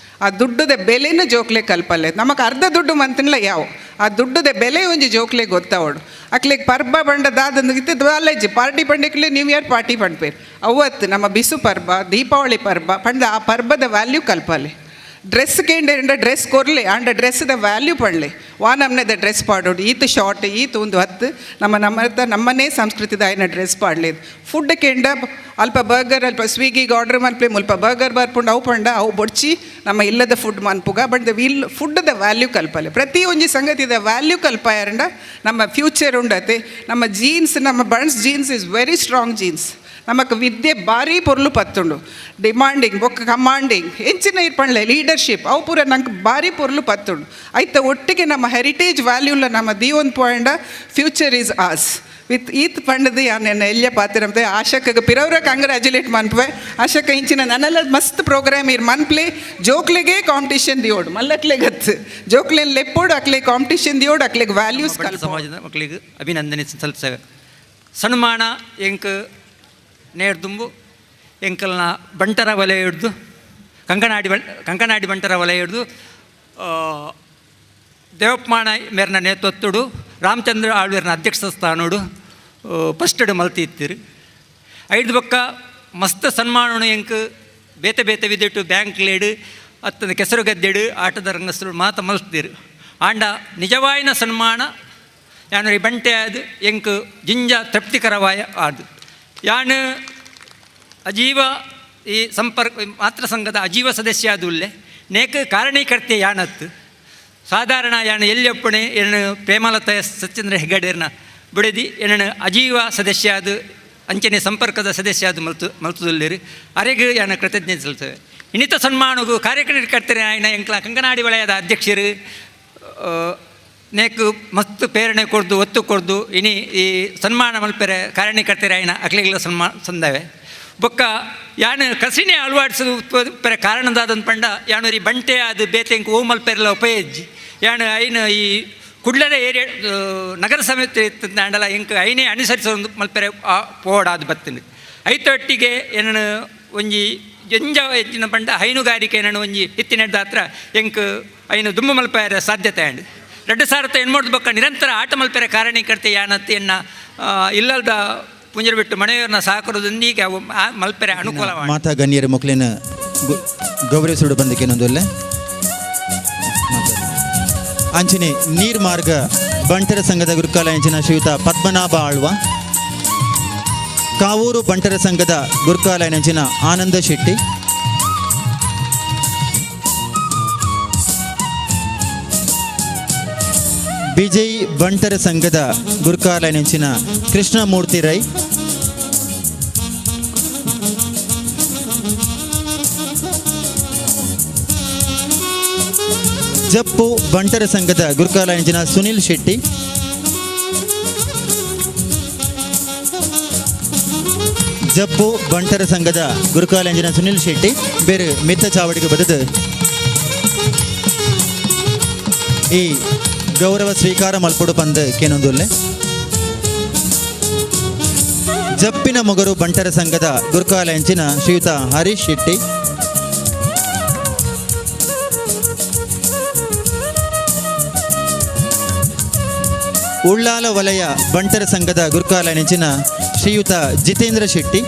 ಆ ದುಡ್ಡದ ಬೆಲೆನ ಜೋಕ್ಲೆ ಕಲ್ಪಲ್ಲೆ ನಮಗೆ ಅರ್ಧ ದುಡ್ಡು ಮಂತನ್ಲ ಯಾವ ಆ ದುಡ್ಡದ ಬೆಲೆ ಒಂಜಿ ಜೋಕ್ಲೆ ಗೊತ್ತಾವಡು ಅಕ್ಲೆಗ್ ಪರ್ಬ ಬಂಡ ದಾದಂದು ಇತ್ತದ ಕಾಲೇಜ್ ಪಾರ್ಟಿ ಪಂಡಕ್ಲೆ ನ್ಯೂ ಇಯರ್ ಪಾರ್ಟಿ ಪಂಡ್ಪೇರು ಅವತ್ತು ನಮ್ಮ ಬಿಸು ಪರ್ಬ ದೀಪಾವಳಿ ಪರ್ಬ ಪಂಡ ಆ ಪರ್ಬದ ವ್ಯಾಲ್ಯೂ ಕಲ್ಪಲ್ಲೆ ಡ್ರೆಸ್ ಕೇಂದ್ರ ಡ್ರೆಸ್ ಕೊರ್ಲೆ ಆಂಡ ಡ್ರೆಸ್ದ ವ್ಯಾಲ್ಯೂ ಪಡ್ಲೆ ನಮ್ಮನೆದ ಡ್ರೆಸ್ ಪಾಡೋಡು ಈತು ಶಾರ್ಟ್ ಈತು ಒಂದು ಹತ್ತು ನಮ್ಮನೇ ಸಂಸ್ಕೃತಿದ ಆಯ್ನ ಡ್ರೆಸ್ ಪಾಡ್ಲೇದು ಫುಡ್ ಕೇಂಡ ಅಲ್ಪ ಬರ್ಗರ್ ಅಲ್ಪ ಸ್ವಿಗ್ಗಿಗೆ ಆರ್ಡ್ರ್ ಮನ್ಪೆ ಮುಲ್ಪ ಬರ್ಗರ್ ಬರ್ಪುಂಡು ಅವು ಪಂಡ ಅವು ಬೊಡ್ಚಿ ನಮ್ಮ ಇಲ್ಲದ ಫುಡ್ ಮನ್ಪುಗ ಬಟ್ ಫುಡ್ದ ವ್ಯಾಲ್ಯೂ ಕಲ್ಪಲೆ ಪ್ರತಿ ಒಂಜಿ ಸಂಗತಿದ ವ್ಯಾಲ್ಯೂ ಕಲ್ಪಾಯರಂಡ ನಮ್ಮ ಫ್ಯೂಚರ್ ಉಂಡತೆ ನಮ್ಮ ಜೀನ್ಸ್ ನಮ್ಮ ಬಣ್ಸ್ jeans is very strong jeans ನಮಕ್ ವಿದ್ಯೆ ಭಾರಿ ಪೊರ್ಲು ಪತ್ತುಂಡು ಡಿಮಾಂಡಿಂಗ್ ಬೊಕ್ಕ ಕಮಾಂಡಿಂಗ್ ಎಂಚಿನ ಇರ್ಪಣ್ಲೆ ಲೀಡರ್ಶಿಪ್ ಅವು ಪೂರ ನಂಗೆ ಭಾರಿ ಪೊರ್ಲು ಪತ್ತುಂಡು ಐತ ಒಟ್ಟಿಗೆ ನಮ್ಮ ಹೆರಿಟೇಜ್ ವ್ಯಾಲ್ಯೂಲ ನಮ್ಮ ದೀವೊಂದು ಪಾಯಿಂಡ ಫ್ಯೂಚರ್ ಈಸ್ ಆಸ್ ವಿತ್ ಈತ್ ಪಂಡದು ಯಾನ ಎಲ್ಯ ಪಾತಿರಂತೆ ಆಶಕ್ಕೆ ಪಿರವ್ರ ಕಂಗ್ರ್ಯಾಚುಲೇಟ್ ಮನ್ಪೆ ಆಶಕ್ಕೆ ಇಂಚಿನ ನನ್ನೆಲ್ಲ ಮಸ್ತ್ ಪ್ರೋಗ್ರಾಮ್ ಇರ್ ಮನ್ಪ್ಲೆ ಜೋಕ್ಲೆಗೆ ಕಾಂಪಿಟೇಷನ್ ದಿಯೋಡು ಮಲ್ಲಕ್ಲೆ ಗತ್ತು ಜೋಕ್ಲೆ ಲೆಪ್ಪೋಡು ಅಕ್ಲೆ ಕಾಂಪಿಟೇಷನ್ ದಿಯೋಡು ಅಕ್ಲೆಗೆ ವ್ಯಾಲ್ಯೂಸ್ ಸಮಾಜದ ಮಕ್ಕಳಿಗೆ ಅಭಿನಂದನೆ ಸಲ್ಲಿಸ್ತೇವೆ ಸನ್ಮಾನ ಎಂಕ್ ನೇರ್ದುಂಬು ಎಂಕಲ್ನ ಬಂಟರ ವಲಯ ಹಿಡ್ದು ಕಂಕನಾಡಿ ಬಂಟರ ವಲಯ ಹಿಡ್ದು ದೇವಪ್ಮಾಣ ಮೇರ್ನ ನೇತೃತ್ವಡು ರಾಮಚಂದ್ರ ಆಳ್ವೇರ್ನ ಅಧ್ಯಕ್ಷ ಸ್ಥಾನೋಡು ಫಸ್ಟಡು ಮಲ್ತಿ ಇತ್ತೀರಿ ಐದು ಬೊಕ್ಕ ಮಸ್ತ್ ಸನ್ಮಾನ ಎಂಕ್ ಬೇತೆ ಬೇತೆ ವಿದಿಟ್ಟು ಬ್ಯಾಂಕ್ ಲೇಡು ಅತ್ತನ ಕೆಸರು ಗದ್ದೆಡು ಆಟದ ರಂಗಸ್ಥರು ಮಾತ ಮಲ್ತೀರು ಆಂಡ ನಿಜವಾಯಿನ ಸನ್ಮಾನ ಯಾನು ಈ ಬಂಟೆ ಅದು ಎಂಕ್ ಜಿಂಜ ತೃಪ್ತಿಕರವಾಯ ಆದು ಯಾನು ಅಜೀವ ಈ ಸಂಪರ್ಕ ಮಾತೃ ಸಂಘದ ಅಜೀವ ಸದಸ್ಯ ಆದುಲ್ಲೆ ನೇಕ ಕಾರಣೀಕರ್ತೆ ಯಾನತ್ತು ಸಾಧಾರಣ ಯಾನು ಎಲ್ಲಿಯಪ್ಪಣೆ ಏನು ಪ್ರೇಮಲತಾ ಸತ್ಯೇಂದ್ರ ಹೆಗಡೆರ್ನ ಬಿಡದಿ ಏನನ್ನು ಅಜೀವ ಸದಸ್ಯ ಅದು ಅಂಚನೆ ಸಂಪರ್ಕದ ಸದಸ್ಯ ಅದು ಮಲ್ತುದಲ್ಲಿರಿ ಅರೆಗೂ ಯಾನ ಕೃತಜ್ಞತೆ ಸಲ್ಲಿಸ್ತೇವೆ ಇನ್ನಿತ ಸನ್ಮಾನಗೂ ಕಾರ್ಯಕರ್ತರೆ ಆಯ್ನ ಎಂಕ್ಲ ಕಂಕನಾಡಿ ವಲಯದ ಅಧ್ಯಕ್ಷರು ನೇಕು ಮಸ್ತ್ ಪ್ರೇರಣೆ ಕೊಡ್ದು ಒತ್ತು ಕೊಡ್ದು ಇನಿ ಈ ಸನ್ಮಾನ ಮಲ್ಪೆರೆ ಕಾರಣೀಕರ್ತರ ಆಯ್ನ ಅಕ್ಲಿಗಳ ಸಂದವೆ ಬೊಕ್ಕ ಯಾನು ಕಸಿನೇ ಅಳವಡಿಸೋದು ಪೆರೆ ಕಾರಣದಾದಂತ ಪಂಡ ಯಾನು ಈ ಬಂಟೆ ಅದು ಬೇತೆ ಎಂಕ್ ಓ ಮಲ್ಪೆರೆಲ್ಲ ಉಪಯೋಜಿ ಯಾನು ಐನು ಈ ಕುಡ್ಲದ ಏರಿಯಾ ನಗರ ಸಮಿತಿ ಅಂಡಲ ಎಂಕ್ ಐನೇ ಅನುಸರಿಸೋದು ಮಲ್ಪೆರೆ ಪೋಡಾದು ಬತ್ತಂದು ಐತೊಟ್ಟಿಗೆ ಏನನ್ನು ಒಂಜಿ ಎಂಜ ಹೆಚ್ಚಿನ ಪಂಡ ಹೈನುಗಾರಿಕೆ ಏನನ್ನು ಒಂಜಿ ಹಿತ್ತಿನಡ್ದ ಹತ್ರ ಎಂಕ್ ಐನು ದುಂಬು ಮಲ್ಪೆರ ಸಾಧ್ಯತೆ ಅಂಡು 2000 ಎಣ್ಮೂರ್ದು ಬೊಕ್ಕ ನಿರಂತರ ಆಟ ಮಲ್ಪೆರೆ ಕಾರಣೀಕರ್ತೆ ಯಾನತ್ತೆ ಎನ್ನ ಇಲ್ಲದ ಪುಂಜರು ಬಿಟ್ಟು ಮನೆಯವರನ್ನ ಸಾಕರೋದೊಂದಿಗೆ ಅವು ಮಲ್ಪೆರೆ ಅನುಕೂಲ ಮಾತಾ ಗಣ್ಯರ ಮಕ್ಕಳನ್ನ ಗೌರವಿಸೋಡು ಬಂದಕ್ಕೆ ಇನ್ನೊಂದೊಲ್ಲೆ ಅಂಚನೆ ನೀರ್ ಮಾರ್ಗ ಬಂಟರ ಸಂಘದ ಗುರುಕಾಲ ಅಂಚಿನ ಶ್ರೀಯುತ ಪದ್ಮನಾಭ ಆಳ್ವ ಕಾವೂರು ಬಂಟರ ಸಂಘದ ಗುರುಕಾಲ ಅಂಚಿನ ಆನಂದ ಶೆಟ್ಟಿ ವಿಜಯ್ ಬಂಟರ ಸಂಘದ ಗುರುಕಾಲ ನೆಂಚಿನ ಕೃಷ್ಣಮೂರ್ತಿ ರೈ ಜಪ್ಪು ಬಂಟರ ಸಂಘದ ಗುರುಕಾಲ ನೆಂಚಿನ ಸುನಿಲ್ ಶೆಟ್ಟಿ ಜಪ್ಪು ಬಂಟರ ಸಂಘದ ಗುರುಕಾಲ ನೆಂಚಿನ ಸುನಿಲ್ ಶೆಟ್ಟಿ ಬೇರೆ ಮಿತ್ತ ಚಾವಡಿಗೆ ಬದದು ಈ ಗೌರವ ಸ್ವೀಕಾರ ಮಲ್ಪಡು ಪಂದ್ ಕೇನೊಂದುಲ್ಲೆ ಜಪ್ಪಿನ ಮೊಗರು ಬಂಟರ ಸಂಘದ ಗುರುಕಾಲ ಎಂಚಿನ ಶ್ರೀಯುತ ಹರೀಶ್ ಶೆಟ್ಟಿ ಉಳ್ಳಾಲ ವಲಯ ಬಂಟರ ಸಂಘದ ಗುರುಕಾಲ ನೆಂಚಿನ ಶ್ರೀಯುತ ಜಿತೇಂದ್ರ ಶೆಟ್ಟಿ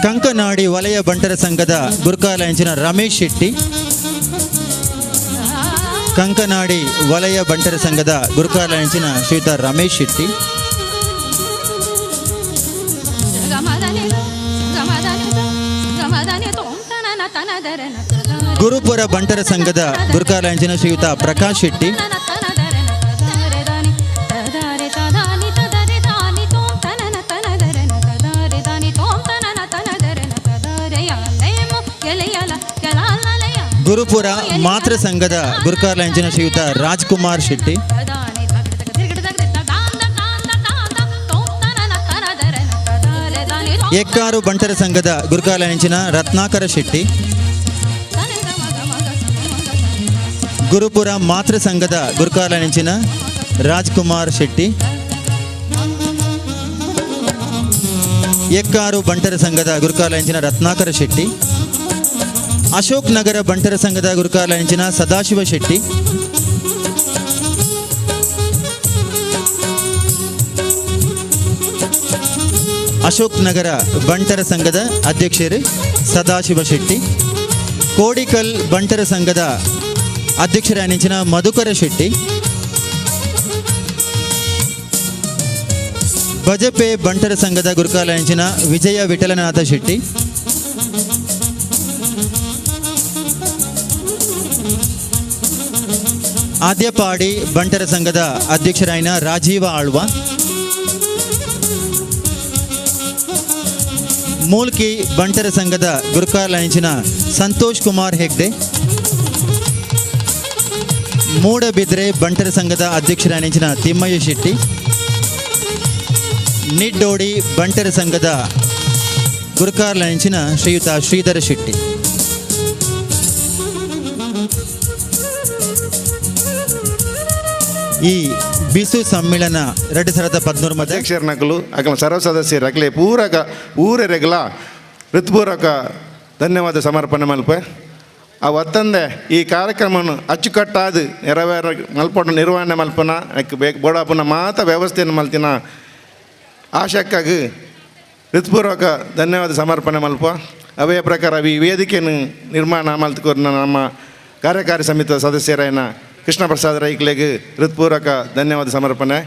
ಕಂಕನಾಡಿ ವಲಯ ಬಂಟರ ಸಂಘದ ಗುರುಕಾಲ ಎಂಚಿನ ರಮೇಶ್ ಶೆಟ್ಟಿ ಕಂಕನಾಡಿ ವಲಯ ಬಂಟರ ಸಂಘದ ಗುರುಕಾಲ ಎಂಚಿನ ಶ್ರೀಯುತ ರಮೇಶ್ ಶೆಟ್ಟಿ ಗುರುಪುರ ಬಂಟರ ಸಂಘದ ಗುರುಕಾಲ ಎಂಚಿನ ಶ್ರೀಯುತ ಪ್ರಕಾಶ್ ಶೆಟ್ಟಿ ಗುರುಪುರ ಮಾತೃ ಸಂಘದ ಗುರುಕಾರ್ಲಂಚಿನ ಶ್ರೀಯುತ ರಾಜ್ಕುಮಾರ್ ಶೆಟ್ಟಿ. ಎಕ್ಕಾರು ಬಂಟರ ಸಂಘದ ಗುರುಕಾರ್ಲಂಚಿನ ರತ್ನಾಕರ ಶೆಟ್ಟಿ. ಗುರುಪುರ ಮಾತೃ ಸಂಘದ ಗುರುಕಾರ್ಲಂಚಿನ ರಾಜ್ಕುಮಾರ್ ಶೆಟ್ಟಿ. ಎಕ್ಕಾರು ಬಂಟರ ಸಂಘದ ಗುರುಕಾರ್ಲಂಚಿನ ರತ್ನಾಕರ ಶೆಟ್ಟಿ. ಅಶೋಕ್ ನಗರ ಬಂಟರ ಸಂಘದ ಗುರುಕಾರ್ಲಂಚಿನ ಸದಾಶಿವ ಶೆಟ್ಟಿ. ಅಶೋಕ್ ನಗರ ಬಂಟರ ಸಂಘದ ಅಧ್ಯಕ್ಷರು ಸದಾಶಿವ ಶೆಟ್ಟಿ. ಕೋಡಿಕಲ್ ಬಂಟರ ಸಂಘದ ಅಧ್ಯಕ್ಷರಾನಿಂಚಿನ ಮಧುಕರ ಶೆಟ್ಟಿ. ಬಜಪೆ ಬಂಟರ ಸಂಘದ ಗುರುಕಾರ್ಲಂಚಿನ ವಿಜಯ ವಿಠಲನಾಥ ಶೆಟ್ಟಿ. ಆದ್ಯಪಾಡಿ ಬಂಟರ ಸಂಘದ ಅಧ್ಯಕ್ಷರಾಯಿನ ರಾಜೀವ ಆಳ್ವ. ಮೂಲ್ಕಿ ಬಂಟರ ಸಂಘದ ಗುರುಕಾರ್ಲಂಚಿನ ಸಂತೋಷ್ ಕುಮಾರ್ ಹೆಗ್ಡೆ. ಮೂಡಬಿದ್ರೆ ಬಂಟರ ಸಂಘದ ಅಧ್ಯಕ್ಷರಾನಿಂಚಿನ ತಿಮ್ಮಯ್ಯ ಶೆಟ್ಟಿ. ನಿಡ್ಡೋಡಿ ಬಂಟರ ಸಂಘದ ಗುರುಕಾರ್ಲಂಚಿನ ಶ್ರೀಯುತ ಶ್ರೀಧರ ಶೆಟ್ಟಿ. ಈ ಬಿಸು ಸಮ್ಮೇಳನ 2013 ಅಧ್ಯಕ್ಷರ ನಕಲು ಅಕಲ ಸರ್ವ ಸದಸ್ಯರು ಅಕಲೆ ಪೂರಕ ಊರೆರೆಗಲ ಹೃತ್ಪೂರ್ವಕ ಧನ್ಯವಾದ ಸಮರ್ಪಣೆ ಮಲ್ಪೆ. ಅವು ಅತ್ತಂದೆ ಈ ಕಾರ್ಯಕ್ರಮವನ್ನು ಅಚ್ಚುಕಟ್ಟಾದ ನೆರವೇರ ಮಲ್ಪೊಂಡು ನಿರ್ವಹಣೆ ಮಲ್ಪನ ಬೋಡಾಪನ ಮಾತ ವ್ಯವಸ್ಥೆಯನ್ನು ಮಲ್ತಿನ ಆಶಕ್ಕಾಗಿ ಹೃತ್ಪೂರ್ವಕ ಧನ್ಯವಾದ ಸಮರ್ಪಣೆ ಮಲ್ಪ. ಅವೇ ಪ್ರಕಾರ ಈ ವೇದಿಕೆಯನ್ನು ನಿರ್ಮಾಣ ಮಲ್ತುಕೊರ್ನ ನಮ್ಮ ಕಾರ್ಯಕಾರಿ ಸಮಿತಿಯ ಸದಸ್ಯರಾಯನ ಕೃಷ್ಣ ಪ್ರಸಾದ್ ರೈಕ್ಲೆಗೆ ಹೃತ್ಪೂರ್ವಕ ಧನ್ಯವಾದ ಸಮರ್ಪಣೆ.